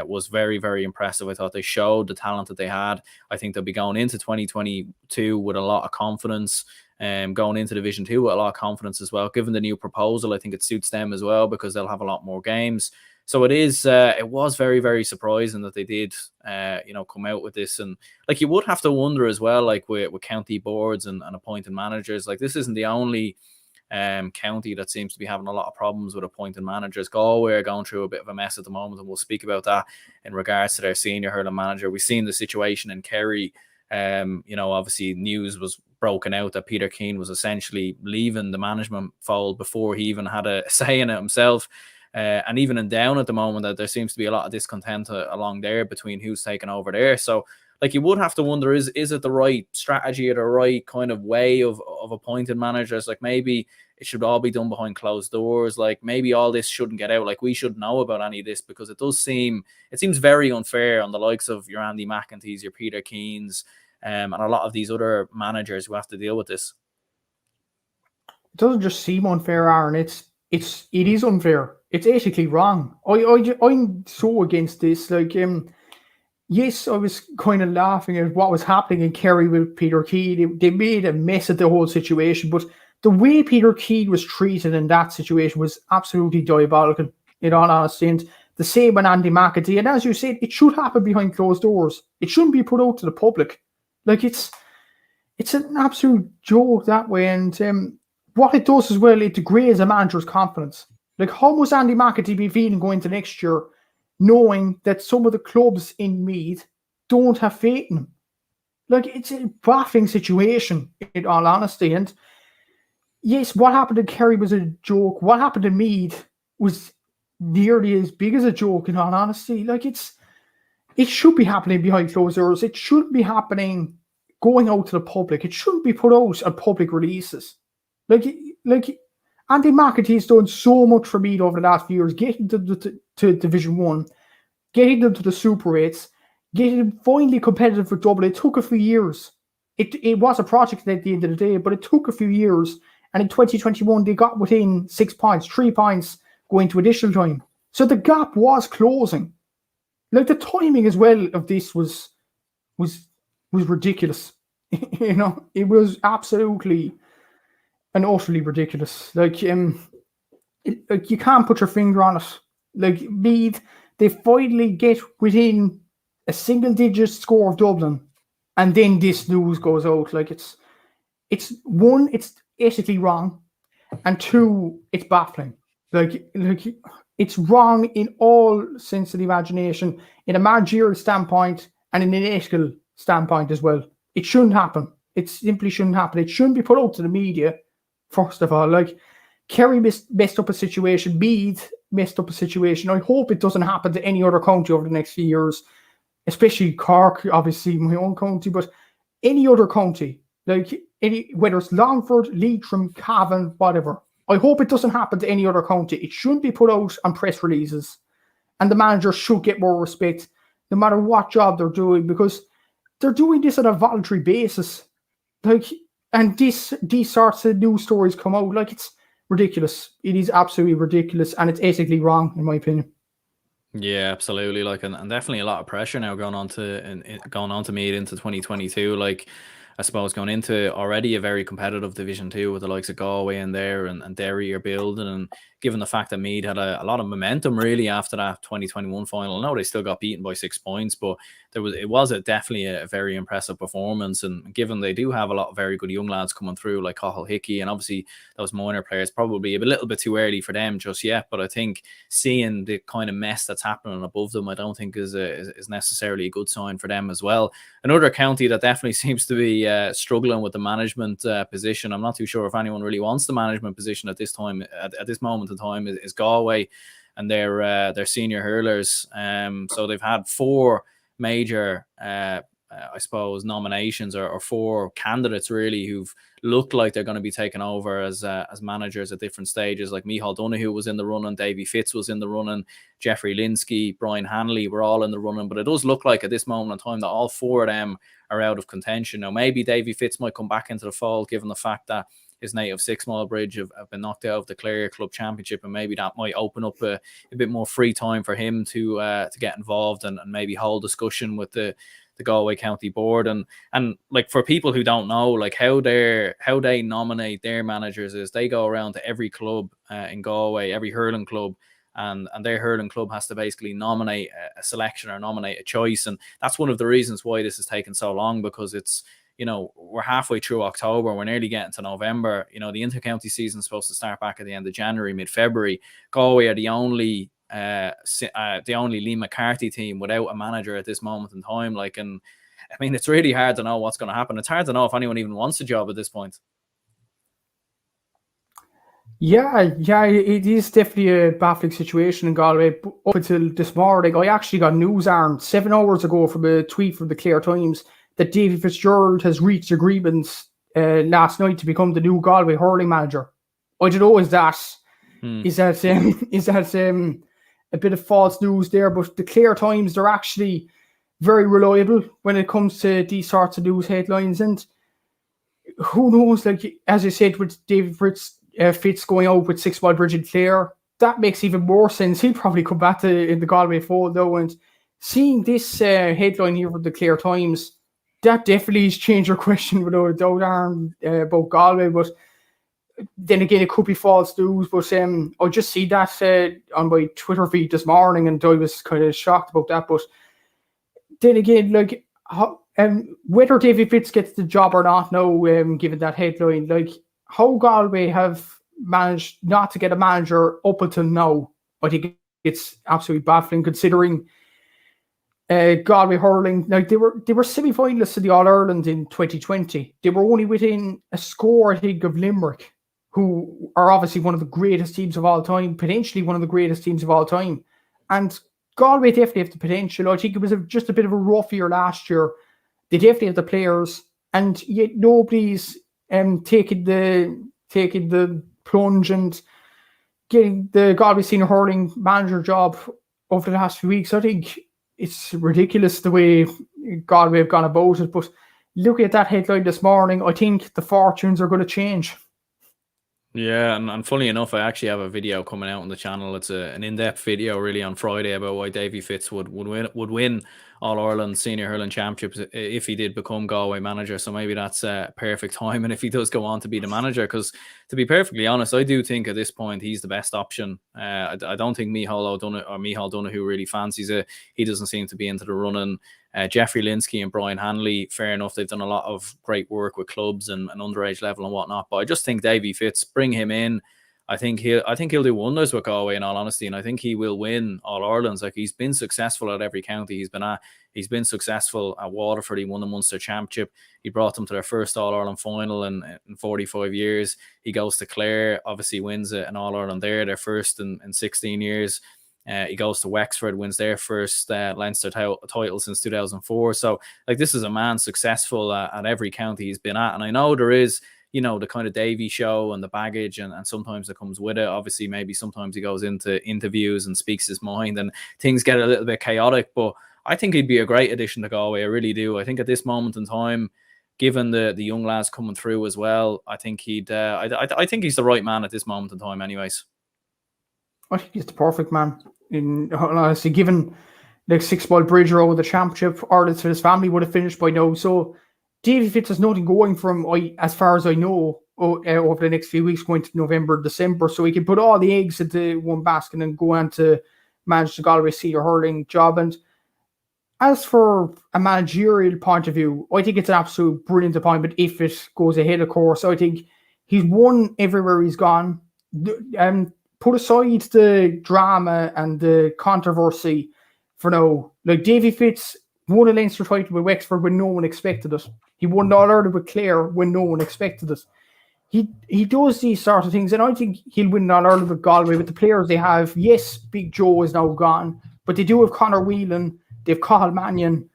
was very, very impressive. I thought they showed the talent that they had. I think they'll be going into 2022 with a lot of confidence. Going into Division 2 with a lot of confidence as well. Given the new proposal, I think it suits them as well, because they'll have a lot more games. So it was very, very surprising that they did, come out with this. And, like, you would have to wonder as well, like, with county boards and appointed managers, like, this isn't the only county that seems to be having a lot of problems with appointed managers. Galway are going through a bit of a mess at the moment, and we'll speak about that in regards to their senior hurling manager. We've seen the situation in Kerry. Obviously news was broken out that Peter Keane was essentially leaving the management fold before he even had a say in it himself. And even in Down at the moment, that there seems to be a lot of discontent along there between who's taken over there. So, like, you would have to wonder, is it the right strategy or the right kind of way of appointed managers? Like, maybe it should all be done behind closed doors. Like, maybe all this shouldn't get out. Like, we shouldn't know about any of this, because it seems very unfair on the likes of your Andy Mcentees, your Peter Keanes, and a lot of these other managers who have to deal with this. It doesn't just seem unfair, Aaron. It is unfair. It's ethically wrong. I'm so against this. Like, yes, I was kind of laughing at what was happening in Kerry with Peter Keane. They made a mess of the whole situation, but the way Peter Keane was treated in that situation was absolutely diabolical, in all honesty. And the same with Andy Mcentee. And as you said, it should happen behind closed doors. It shouldn't be put out to the public. Like, it's it's an absolute joke that way. And what it does as well, it degrades a manager's confidence. Like, how must Andy Mcentee be feeling going into next year, knowing that some of the clubs in Meath don't have faith in him? Like, it's a baffling situation, in all honesty. And yes, what happened in Kerry was a joke. What happened in Meath was nearly as big as a joke, in all honesty. Like, it should be happening behind closed doors. It shouldn't be happening going out to the public. It shouldn't be put out on public releases. Like Andy Mcentee has done so much for Meath over the last few years, getting them to Division 1, getting them to the Super 8s, getting them finally competitive for Dublin. It took a few years. It was a project at the end of the day, but it took a few years. And in 2021, they got within 6 points, 3 points going to additional time. So the gap was closing. Like, the timing as well of this was ridiculous. You know, it was absolutely and utterly ridiculous. Like, you can't put your finger on it. Like, Meath, they finally get within a single-digit score of Dublin, and then this news goes out. Like, it's one, it's ethically wrong, and two, it's baffling. Like it's wrong in all sense of the imagination, in a managerial standpoint and in an ethical standpoint as well. It shouldn't happen. It simply shouldn't happen. It shouldn't be put out to the media. First of all, like, Kerry messed up a situation, Meath messed up a situation. I hope it doesn't happen to any other county over the next few years, especially Cork, obviously my own county, but any other county, like whether it's Longford, Leitrim, Cavan, whatever. I hope it doesn't happen to any other county. It shouldn't be put out on press releases, and the manager should get more respect, no matter what job they're doing, because they're doing this on a voluntary basis. Like, and these sorts of news stories come out, like, it's ridiculous. It is absolutely ridiculous, and it's ethically wrong, in my opinion. Yeah, absolutely. Like, and definitely a lot of pressure now going on to Meath into 2022. Like, I suppose going into already a very competitive Division 2 with the likes of Galway in there and Derry are building, and given the fact that Meath had a lot of momentum really after that 2021 final. I know they still got beaten by 6 points, but it was definitely a very impressive performance. And given they do have a lot of very good young lads coming through, like Cathal Hickey, and obviously those minor players, probably a little bit too early for them just yet. But I think seeing the kind of mess that's happening above them, I don't think is necessarily a good sign for them as well. Another county that definitely seems to be struggling with the management position. I'm not too sure if anyone really wants the management position at this time, at this moment in time, is Galway and their senior hurlers. So they've had 4 major, I suppose, nominations or 4 candidates really who've looked like they're going to be taken over as managers at different stages. Like Micheál Donoghue was in the running, Davy Fitz was in the running, Jeffrey Linsky, Brian Hanley were all in the running. But it does look like at this moment in time that all 4 of them are out of contention. Now, maybe Davy Fitz might come back into the fold given the fact that his native Six Mile Bridge have been knocked out of the Clare Club Championship, and maybe that might open up a bit more free time for him to get involved and maybe hold discussion with the Galway County Board. And like, for people who don't know, like how they nominate their managers is they go around to every club in Galway, every hurling club, and their hurling club has to basically nominate a selection or nominate a choice. And that's one of the reasons why this has taken so long, because it's, you know, we're halfway through October, we're nearly getting to November. You know, the inter-county season is supposed to start back at the end of January, mid-February. Galway are the only Lee McCarthy team without a manager at this moment in time. Like, and I mean, it's really hard to know what's going to happen. It's hard to know if anyone even wants a job at this point. Yeah, it is definitely a baffling situation in Galway. Up until this morning, I actually got news armed 7 hours ago from a tweet from the Clare Times that David Fitzgerald has reached agreements last night to become the new Galway hurling manager. I don't know, is that a bit of false news there? But the Clare Times, they're actually very reliable when it comes to these sorts of news headlines. And who knows, like, as I said, with David Fitz going out with 6 Mile Bridge and Clare, that makes even more sense. He'll probably come back in the Galway fold though. And seeing this headline here from the Clare Times, that definitely has changed your question without a doubt, Aaron, about Galway. But then again, it could be false news. But I just see that on my Twitter feed this morning, and I was kind of shocked about that. But then again, like, whether Davy Fitz gets the job or not now, given that headline, like how Galway have managed not to get a manager up until now, I think it's absolutely baffling considering Galway hurling. Like they were semi-finalists of the All Ireland in 2020. They were only within a score, I think, of Limerick, who are obviously one of the greatest teams of all time, potentially one of the greatest teams of all time. And Galway definitely have the potential. I think it was just a bit of a rough year last year. They definitely have the players, and yet nobody's taking the plunge and getting the Galway senior hurling manager job over the last few weeks. I think it's ridiculous the way Galway have gone about it. But looking at that headline this morning, I think the fortunes are going to change. Yeah, and funny enough, I actually have a video coming out on the channel. It's an in-depth video really on Friday about why Davy Fitz would win All-Ireland Senior Hurling Championships if he did become Galway manager. So maybe that's perfect time, and if he does go on to be the manager, because to be perfectly honest, I do think at this point he's the best option. I don't think Micheál Donoghue really fancies it. He doesn't seem to be into the running. Jeffrey Linsky and Brian Hanley, fair enough, they've done a lot of great work with clubs and underage level and whatnot. But I just think Davy Fitz, bring him in. I think he'll do wonders with Galway, in all honesty, and I think he will win All Irelands. Like, he's been successful at every county he's been at. He's been successful at Waterford. He won the Munster Championship. He brought them to their first All Ireland final in 45 years. He goes to Clare, obviously wins an All Ireland there, their first in 16 years. He goes to Wexford, wins their first Leinster title since 2004. So, like, this is a man successful at every county he's been at. And I know there is, the kind of Davy show and the baggage, and sometimes it comes with it. Obviously, maybe sometimes he goes into interviews and speaks his mind and things get a little bit chaotic. But I think he'd be a great addition to Galway. I really do. I think at this moment in time, given the young lads coming through as well, I think I think he's the right man at this moment in time anyways. I think he's the perfect man. Honestly, given like 6-ball bridge over the championship, Ireland for his family would have finished by now. So Davy Fitz has nothing going for him, as far as I know, over the next few weeks, going to November, December. So he can put all the eggs into one basket and go on to manage the Galway senior hurling job. And as for a managerial point of view, I think it's an absolute brilliant appointment if it goes ahead, of course. I think he's won everywhere he's gone. Put aside the drama and the controversy for now. Like, Davy Fitz won a Leinster title with Wexford when no one expected it. He won the All-Ireland with Clare when no one expected it. He does these sort of things, and I think he'll win the All-Ireland with Galway with the players they have. Yes, Big Joe is now gone, but they do have Conor Whelan, they have Cathal Mannion.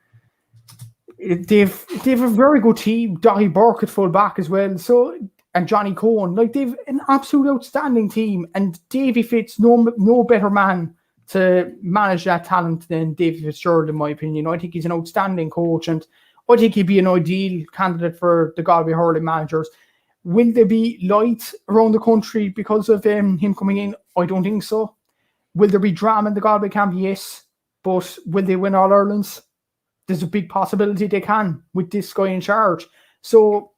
They've a very good team. Dahi Burke at full back as well. So, and Johnny Cohen, like, they've an absolute outstanding team, and Davy Fitz, no better man to manage that talent than Davy Fitzgerald, in my opinion. I think he's an outstanding coach, and I think he'd be an ideal candidate for the Galway hurling managers. Will there be light around the country because of him coming in? I don't think so. Will there be drama in the Galway camp? Yes, but will they win All Irelands? There's a big possibility they can with this guy in charge. So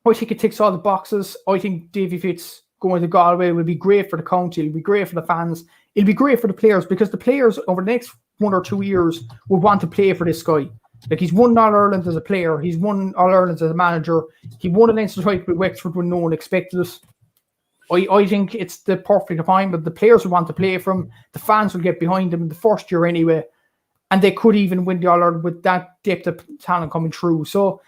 I think it ticks all the boxes. I think Davy Fitz going to Galway will be great for the county. It'll be great for the fans. It'll be great for the players, because the players over the next 1 or 2 years will want to play for this guy. Like, he's won All Ireland as a player. He's won All Ireland as a manager. He won an Leinster title with Wexford when no one expected it. I think it's the perfect appointment. The players will want to play for him. The fans will get behind him in the first year anyway. And they could even win the All Ireland with that depth of talent coming through. So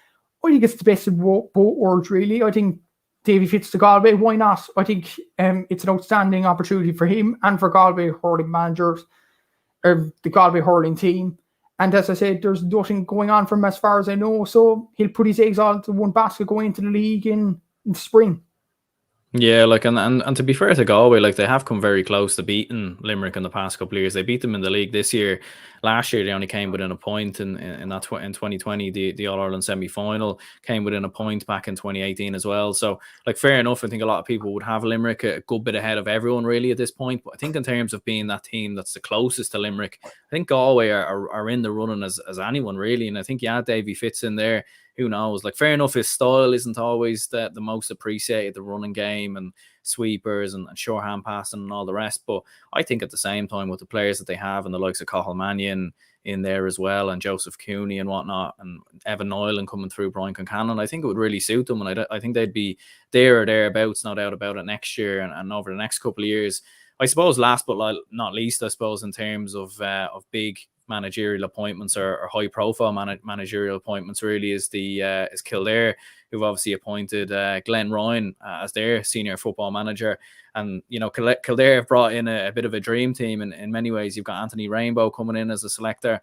I think it's the best of both worlds, really. I think Davy Fitz to Galway, why not? I think it's an outstanding opportunity for him and for Galway hurling managers, or the Galway hurling team. And as I said, there's nothing going on for him as far as I know. So he'll put his eggs all into one basket going into the league in spring. Yeah, like, and to be fair to Galway, like, they have come very close to beating Limerick in the past couple of years. They beat them in the league this year. Last year, they only came within a point in 2020, the All-Ireland semi-final, came within a point back in 2018 as well. So, like, fair enough, I think a lot of people would have Limerick a good bit ahead of everyone, really, at this point. But I think in terms of being that team that's the closest to Limerick, I think Galway are in the running as anyone, really. And I think, yeah, Davy Fitz in there, who knows? Like, fair enough, his style isn't always the most appreciated, the running game and sweepers and short hand passing and all the rest. But I think at the same time, with the players that they have and the likes of Cathal Mannion in there as well, and Joseph Cooney and whatnot, and Evan Noylan coming through, Brian Concannon, I think it would really suit them. And I think they'd be there or thereabouts, no doubt about it, next year and over the next couple of years. I suppose last but not least, I suppose, in terms of big managerial appointments or high profile managerial appointments, really is Kildare, who've obviously appointed Glenn Ryan as their senior football manager. And, you know, Kildare have brought in a bit of a dream team in many ways. You've got Anthony Rainbow coming in as a selector.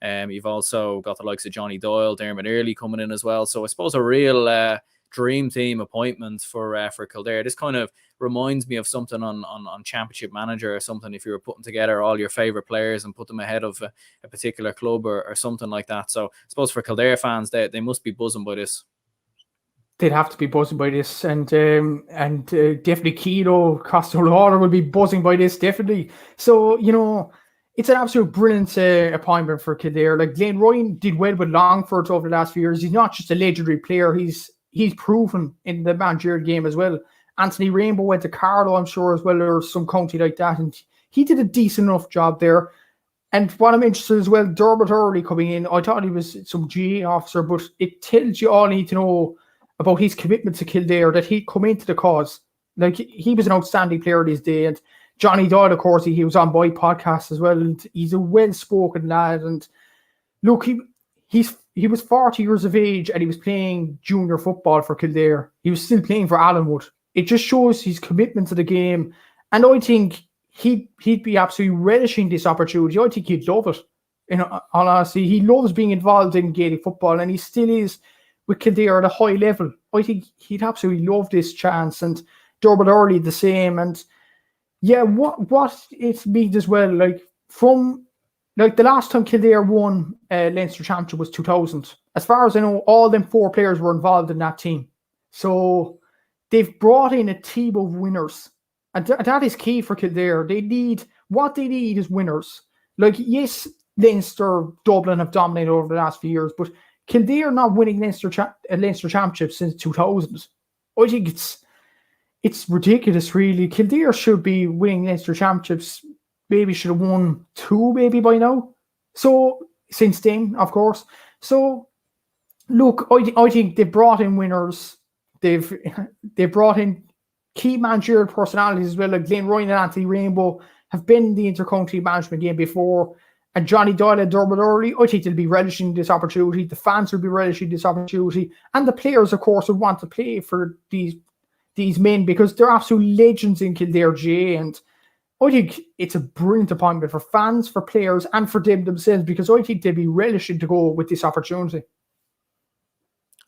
You've also got the likes of Johnny Doyle, Dermot Earley coming in as well. So I suppose a real dream team appointment for Kildare. This kind of reminds me of something on Championship Manager or something, if you were putting together all your favourite players and put them ahead of a particular club or something like that. So I suppose for Kildare fans, they must be buzzing by this. They'd have to be buzzing by this, and definitely Keto Costello will be buzzing by this, definitely. So, you know, it's an absolute brilliant appointment for Kildare. Like, Glenn Ryan did well with Longford over the last few years. He's not just a legendary player; he's proven in the managerial game as well. Anthony Rainbow went to Carlow, I'm sure, as well, or some county like that, and he did a decent enough job there. And what I'm interested as well, Dermot Earley coming in, I thought he was some GA officer, but it tells you all you need to know about his commitment to Kildare, that he'd come into the cause. Like, he was an outstanding player this day. And Johnny Doyle, of course, he was on my podcast as well, and he's a well-spoken lad. And look, he was 40 years of age and he was playing junior football for Kildare. He was still playing for Allenwood. It just shows his commitment to the game. And I think he'd be absolutely relishing this opportunity. I think he'd love it. In all honesty, he loves being involved in Gaelic football, and he still is with Kildare at a high level. I think he'd absolutely love this chance. And Dermot Earley the same. And yeah, what it means as well, like, from like the last time Kildare won Leinster Championship was 2000. As far as I know, all them 4 players were involved in that team. So they've brought in a team of winners. And that is key for Kildare. What they need is winners. Like, yes, Leinster, Dublin have dominated over the last few years, but Kildare not winning Leinster Championship since 2000. I think it's ridiculous, really. Kildare should be winning Leinster Championships. Maybe should have won 2 maybe by now. So, since then, of course. So, look, I think they've brought in winners. They've brought in key managerial personalities as well. Like Glenn Ryan and Anthony Rainbow have been in the inter-county management game before. And Johnny Doyle and Dermot Earley, I think they'll be relishing this opportunity. The fans will be relishing this opportunity. And the players, of course, will want to play for these men because they're absolute legends in Kildare GAA. And I think it's a brilliant appointment for fans, for players, and for them themselves, because I think they'll be relishing to go with this opportunity.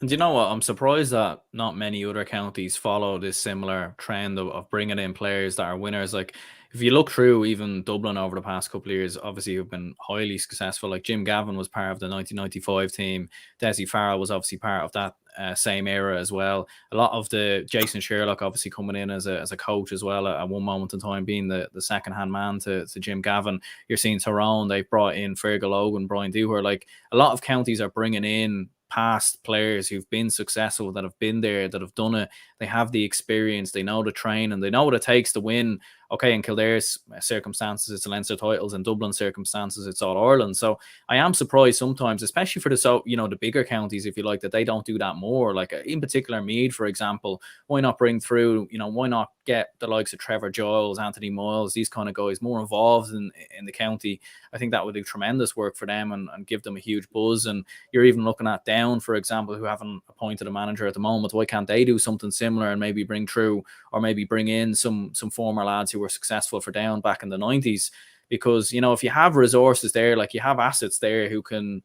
And you know what? I'm surprised that not many other counties follow this similar trend of bringing in players that are winners. Like, if you look through even Dublin over the past couple of years, obviously who've been highly successful. Like Jim Gavin was part of the 1995 team. Desi Farrell was obviously part of that same era as well. A lot of the Jason Sherlock obviously coming in as a coach as well at one moment in time, being the second-hand man to Jim Gavin. You're seeing Tyrone, they've brought in Fergal Logan, Brian Dooher. Like, a lot of counties are bringing in past players who've been successful, that have been there, that have done it. They have the experience, they know the training, they know what it takes to win. Okay, in Kildare's circumstances, it's Leinster titles. In Dublin circumstances, it's All Ireland. So I am surprised sometimes, especially for the bigger counties, if you like, that they don't do that more. Like, in particular, Meath, for example, why not bring through, why not get the likes of Trevor Giles, Anthony Moyles, these kind of guys more involved in the county? I think that would do tremendous work for them and give them a huge buzz. And you're even looking at Down, for example, who haven't appointed a manager at the moment. Why can't they do something similar and maybe bring through, or maybe bring in some former lads who were successful for Down back in the 90s? Because, if you have resources there, like you have assets there who can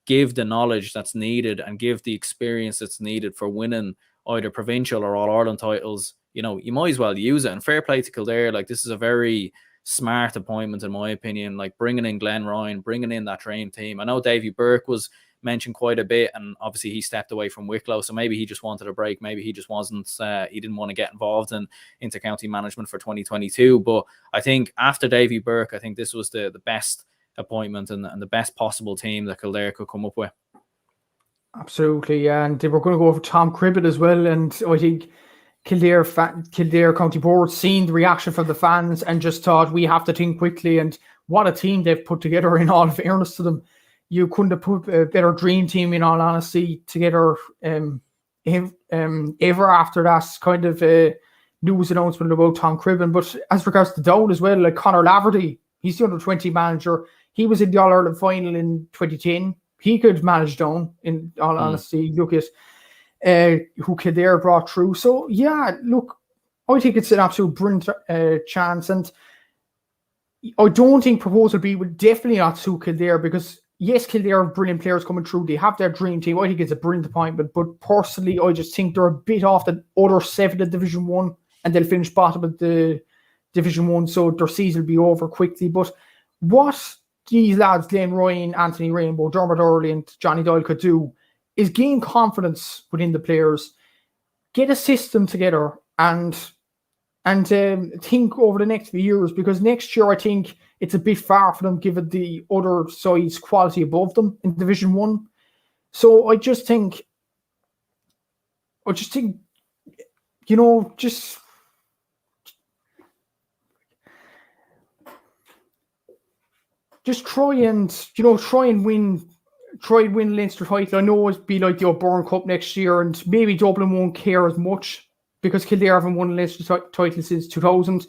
give the knowledge that's needed and give the experience that's needed for winning either provincial or All Ireland titles, you might as well use it. And fair play to Kildare. Like, this is a very smart appointment, in my opinion. Like, bringing in Glenn Ryan, bringing in that dream team. I know Davy Burke was mentioned quite a bit, and obviously he stepped away from Wicklow, so maybe he just wanted a break. Maybe he just wasn't, he didn't want to get involved in inter-county management for 2022. But I think after Davy Burke, I think this was the best appointment and the best possible team that Kildare could come up with. Absolutely, and they were going to go for Tom Cribbett as well, and I think Kildare County Board seen the reaction from the fans and just thought we have to think quickly. And what a team they've put together! In all fairness to them, you couldn't have put a better dream team, in all honesty, together. Ever after that kind of news announcement about Tom Cribbin. But as regards to Down as well, like Conor Laverty, he's the under-20 manager. He was in the All-Ireland final in 2010. He could manage Down, in all honesty. Look at who Kildare brought through. So, yeah, look, I think it's an absolute brilliant chance. And I don't think Proposal B would definitely not suit Kildare because, yes, Kildare have brilliant players coming through. They have their dream team. I think it's a brilliant appointment. But personally, I just think they're a bit off the other 7 of Division 1 and they'll finish bottom of the Division 1. So their season will be over quickly. But what these lads, Glenn Ryan, Anthony Rainbow, Dermot Early and Johnny Doyle could do is gain confidence within the players, get a system together and think over the next few years, because next year I think it's a bit far for them given the other side's quality above them in Division 1. So I just think, you know, just try and win Leinster title. I know it'd be like the O'Byrne Cup next year, and maybe Dublin won't care as much because Kildare haven't won a Leinster title since 2000.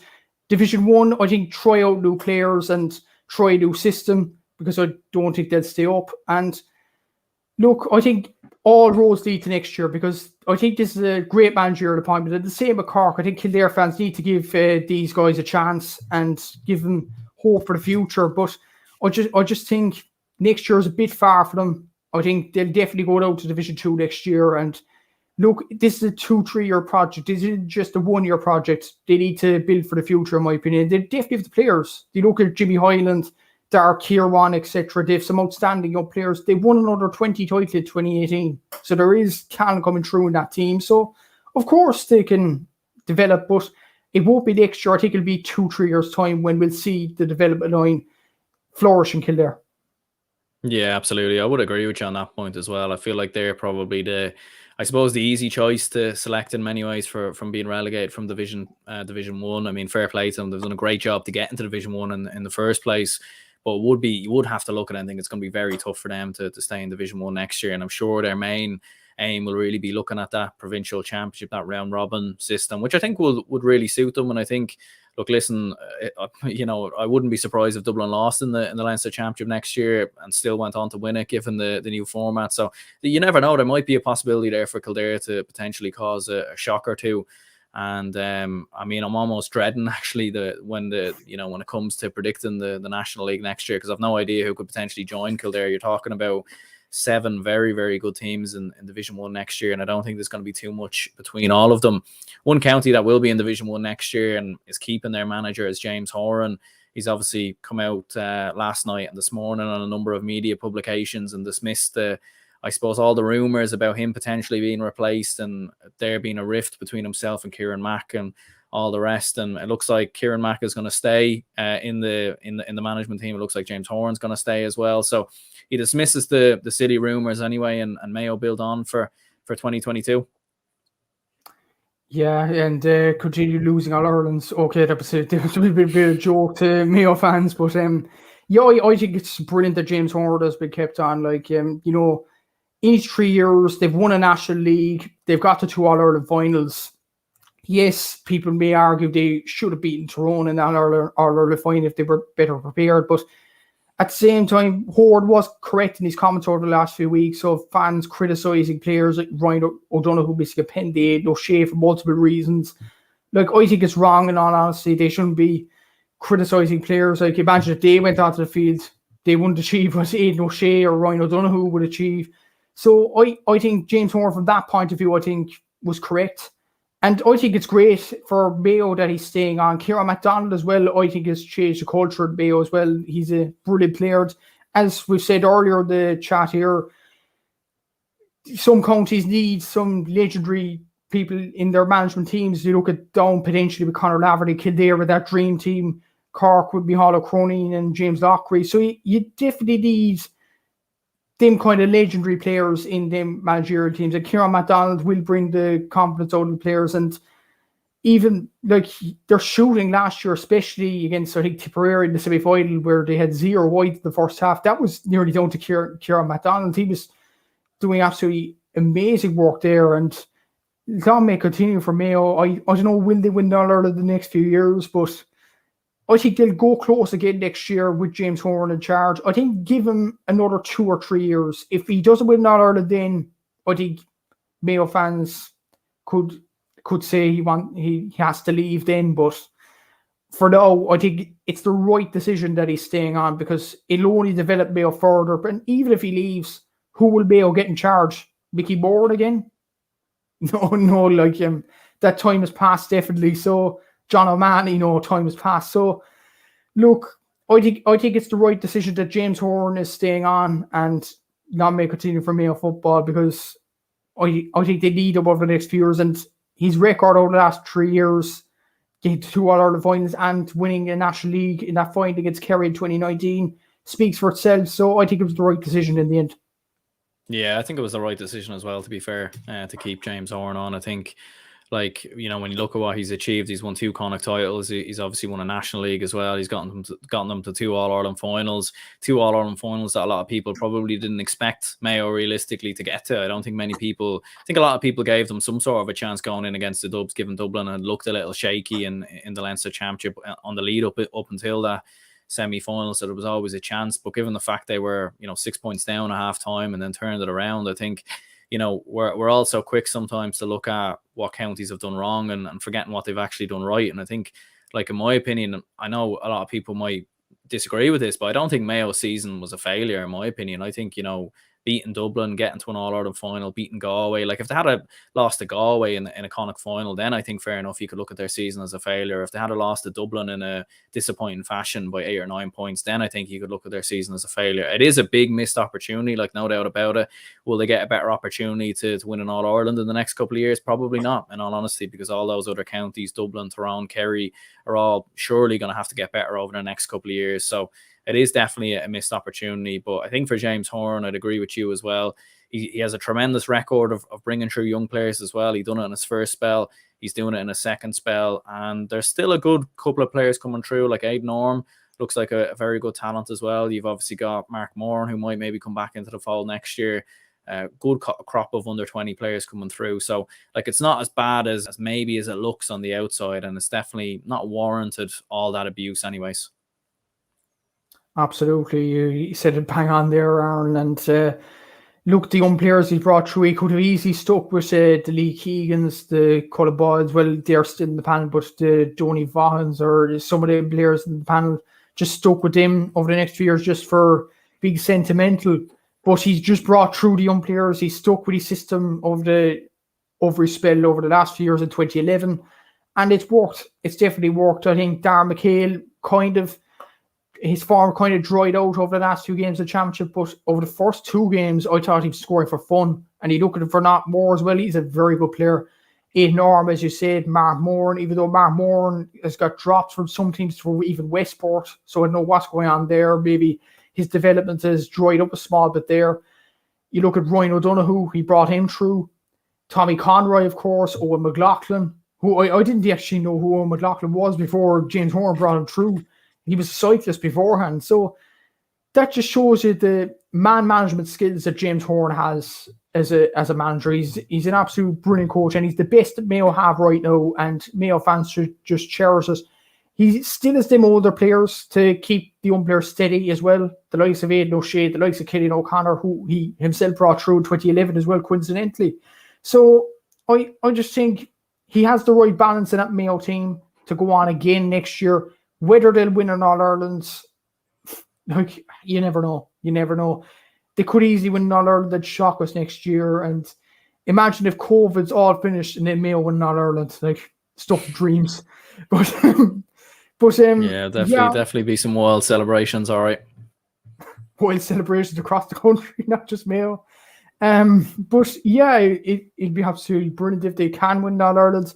Division 1, I think try out new players and try a new system because I don't think they'll stay up. And look, I think all roads lead to next year because I think this is a great managerial appointment. And the same with Cork. I think Kildare fans need to give these guys a chance and give them hope for the future. But I just think next year is a bit far for them. I think they'll definitely go down to Division 2 next year. And look, this is a 2-3 year project. This isn't just a 1 year project. They need to build for the future, in my opinion. They definitely have the players. They look at Jimmy Hyland, Dark Kieran, etc. They have some outstanding young players. They won another 20 title in 2018. So there is talent coming through in that team. So, of course, they can develop, but it won't be next year. I think it'll be 2-3 years' time when we'll see the development line flourish in Kildare. Yeah, absolutely. I would agree with you on that point as well. I feel like they're probably the easy choice to select in many ways from being relegated from Division 1. I mean, fair play to them. They've done a great job to get into Division 1 in the first place. But you would have to look at it and think it's going to be very tough for them to stay in Division 1 next year. And I'm sure their main aim will really be looking at that provincial championship, that round robin system, which I think would really suit them. And I think, look, listen, I wouldn't be surprised if Dublin lost in the Leinster Championship next year and still went on to win it, given the new format. So you never know. There might be a possibility there for Kildare to potentially cause a shock or two. And I mean, I'm almost dreading actually when it comes to predicting the National League next year, because I've no idea who could potentially join Kildare. You're talking about 7 very, very good teams in Division 1 next year, and I don't think there's going to be too much between all of them. One county that will be in Division 1 next year and is keeping their manager is James Horan. He's obviously come out last night and this morning on a number of media publications and dismissed all the rumours about him potentially being replaced and there being a rift between himself and Kieran Mack and all the rest. And it looks like Kieran Mack is going to stay in the management team. It looks like James Horan's going to stay as well. So he dismisses the city rumours anyway, and Mayo build on for 2022. Yeah, and continue losing all Ireland's. Okay, that was a bit of a joke to Mayo fans, but I think it's brilliant that James Horan has been kept on. Like, each 3 years they've won a National League, they've got to 2 All-Ireland finals. Yes, people may argue they should have beaten Tyrone in that All-Ireland final if they were better prepared, but at the same time, Horan was correct in his comments over the last few weeks of fans criticising players like Ryan O'Donoghue missing a penalty, O'Shea for multiple reasons. Like, I think it's wrong, in all honesty. They shouldn't be criticising players. Like, imagine if they went onto the field, they wouldn't achieve what Aidan O'Shea or Ryan O'Donoghue would achieve. So I think James Horan, from that point of view, I think was correct. And I think it's great for Mayo that he's staying on. Kieran MacDonald as well, I think, has changed the culture at Mayo as well. He's a brilliant player. As we've said earlier in the chat here, some counties need some legendary people in their management teams. You look at Down potentially with Conor Laverty, Kildare with that dream team, Cork would be Hall Cronin and James Lockery. So you definitely need them kind of legendary players in them managerial teams. Like Kieran MacDonald will bring the confidence out of the players, and even like their shooting last year, especially against I think Tipperary in the semi-final where they had 0 wide in the first half, that was nearly down to Kieran MacDonald. He was doing absolutely amazing work there, and that may continue for Mayo. I don't know when they win All-Ireland the next few years, but I think they'll go close again next year with James Horan in charge. I think give him another 2 or 3 years. If he doesn't win All-Ireland, then I think Mayo fans could say he has to leave then. But for now, I think it's the right decision that he's staying on, because it'll only develop Mayo further. But even if he leaves, who will Mayo get in charge? Mickey Moran again? No, like that time has passed definitely. So John O'Mahony, time has passed. So look, I think it's the right decision that James Horan is staying on and not may continue for Mayo football, because I think they need him over the next few years, and his record over the last 3 years, getting to 2 All-Ireland finals and winning a National League in that final against Kerry in 2019 speaks for itself. So I think it was the right decision in the end. Yeah, I think it was the right decision as well, to be fair, to keep James Horan on. I think, when you look at what he's achieved, he's won 2 Connacht titles. He's obviously won a National League as well. He's gotten them to 2 All-Ireland finals. 2 All-Ireland finals that a lot of people probably didn't expect Mayo realistically to get to. I don't think many people... I think a lot of people gave them some sort of a chance going in against the Dubs, given Dublin had looked a little shaky in the Leinster Championship on the lead up until that semi-final, so there was always a chance. But given the fact they were 6 points down at half time and then turned it around, I think we're also quick sometimes to look at what counties have done wrong and forgetting what they've actually done right. And I think, in my opinion, I know a lot of people might disagree with this, but I don't think Mayo's season was a failure in my opinion. I think beating Dublin, getting to an All-Ireland final, beating Galway. If they had lost to Galway in a Connacht final, then I think fair enough, you could look at their season as a failure. If they had lost to Dublin in a disappointing fashion by 8 or 9 points, then I think you could look at their season as a failure. It is a big missed opportunity, no doubt about it. Will they get a better opportunity to win an All-Ireland in the next couple of years? Probably not, in all honesty, because all those other counties, Dublin, Tyrone, Kerry, are all surely going to have to get better over the next couple of years. So it is definitely a missed opportunity. But I think for James Horan, I'd agree with you as well. He has a tremendous record of bringing through young players as well. He done it in his first spell. He's doing it in his second spell. And there's still a good couple of players coming through, like Aidan Orme. Looks like a very good talent as well. You've obviously got Mark Moran, who might maybe come back into the fold next year. Good crop of under 20 players coming through. So it's not as bad as maybe as it looks on the outside. And it's definitely not warranted all that abuse anyways. Absolutely. You said it bang on there, Aaron. And look, the young players he brought through, he could have easily stuck with the Lee Keegans, the Cullen Boyles. Well, they're still in the panel, but the Donny Vahans or some of the players in the panel just stuck with them over the next few years just for being sentimental. But he's just brought through the young players. He stuck with his system over his spell over the last few years in 2011. And it's worked. It's definitely worked. I think Darren McHale his form kind of dried out over the last 2 games of the championship, but over the first 2 games, I thought he was scoring for fun, and he looked for not more as well. He's a very good player. Aidan Orme, as you said, Mark Moran, even though Mark Moran has got drops from some teams for even Westport, so I don't know what's going on there. Maybe his development has dried up a small bit there. You look at Ryan O'Donoghue, he brought him through. Tommy Conroy, of course, Owen McLaughlin, who I didn't actually know who Owen McLaughlin was before James Horan brought him through. He was a cyclist beforehand. So that just shows you the man management skills that James Horan has as a manager. He's an absolute brilliant coach, and he's the best that Mayo have right now, and Mayo fans should just cherish us. He still has them older players to keep the young players steady as well. The likes of Aidan O'Shea, the likes of Killian O'Connor, who he himself brought through in 2011 as well, coincidentally. So I just think he has the right balance in that Mayo team to go on again next year. Whether they'll win an All-Ireland, you never know. You never know. They could easily win an All-Ireland. That'd shock us next year. And imagine if COVID's all finished and then Mayo win an All-Ireland. Stuff of dreams. But definitely be some wild celebrations, all right. Wild celebrations across the country, not just Mayo. But yeah, it'd be absolutely brilliant if they can win All-Ireland.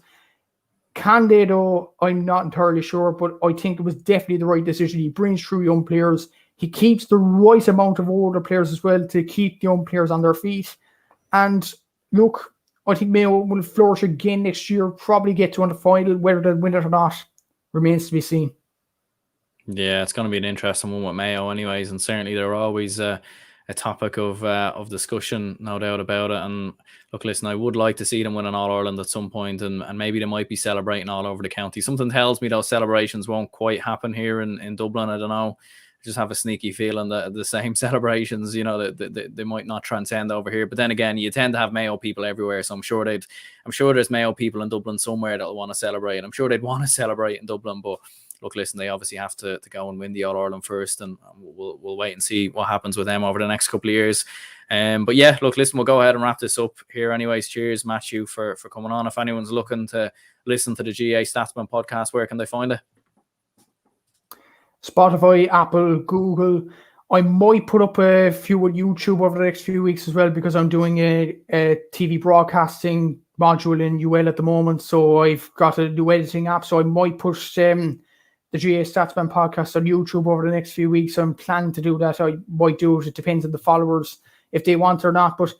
Can they, though? I'm not entirely sure, but I think it was definitely the right decision. He brings through young players. He keeps the right amount of older players as well to keep young players on their feet. And look, I think Mayo will flourish again next year, probably get to the final. Whether they'll win it or not remains to be seen. Yeah, it's going to be an interesting one with Mayo anyways, and certainly they're always a topic of discussion, no doubt about it. And look, listen, I would like to see them win an All-Ireland at some point, and maybe they might be celebrating all over the county. Something tells me those celebrations won't quite happen here in Dublin. I don't know. I just have a sneaky feeling that the same celebrations, they might not transcend over here. But then again, you tend to have Mayo people everywhere, so I'm sure there's Mayo people in Dublin somewhere that'll want to celebrate, and I'm sure they'd want to celebrate in Dublin, but look, listen, they obviously have to go and win the All-Ireland first, and we'll wait and see what happens with them over the next couple of years. But yeah, look, listen, we'll go ahead and wrap this up here anyways. Cheers, Matthew, for coming on. If anyone's looking to listen to the GAA Statsman podcast, where can they find it? Spotify, Apple, Google. I might put up a few on YouTube over the next few weeks as well, because I'm doing a TV broadcasting module in UL at the moment. So I've got a new editing app, so I might push the GAA Statsman podcast on YouTube over the next few weeks. I'm planning to do that. I might do it. It depends on the followers if they want or not. But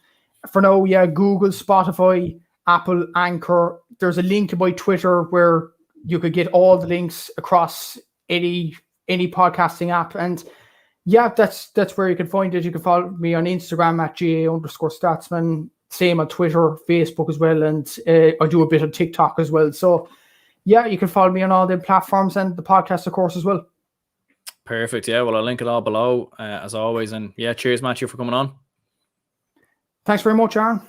for now, yeah, Google, Spotify, Apple, Anchor. There's a link in my Twitter where you could get all the links across any podcasting app. And yeah, that's where you can find it. You can follow me on Instagram at GAA_Statsman. Same on Twitter, Facebook as well. And I do a bit of TikTok as well. So yeah, you can follow me on all the platforms and the podcast, of course, as well. Perfect. Yeah, well, I'll link it all below, as always. And yeah, cheers, Matthew, for coming on. Thanks very much, Aaron.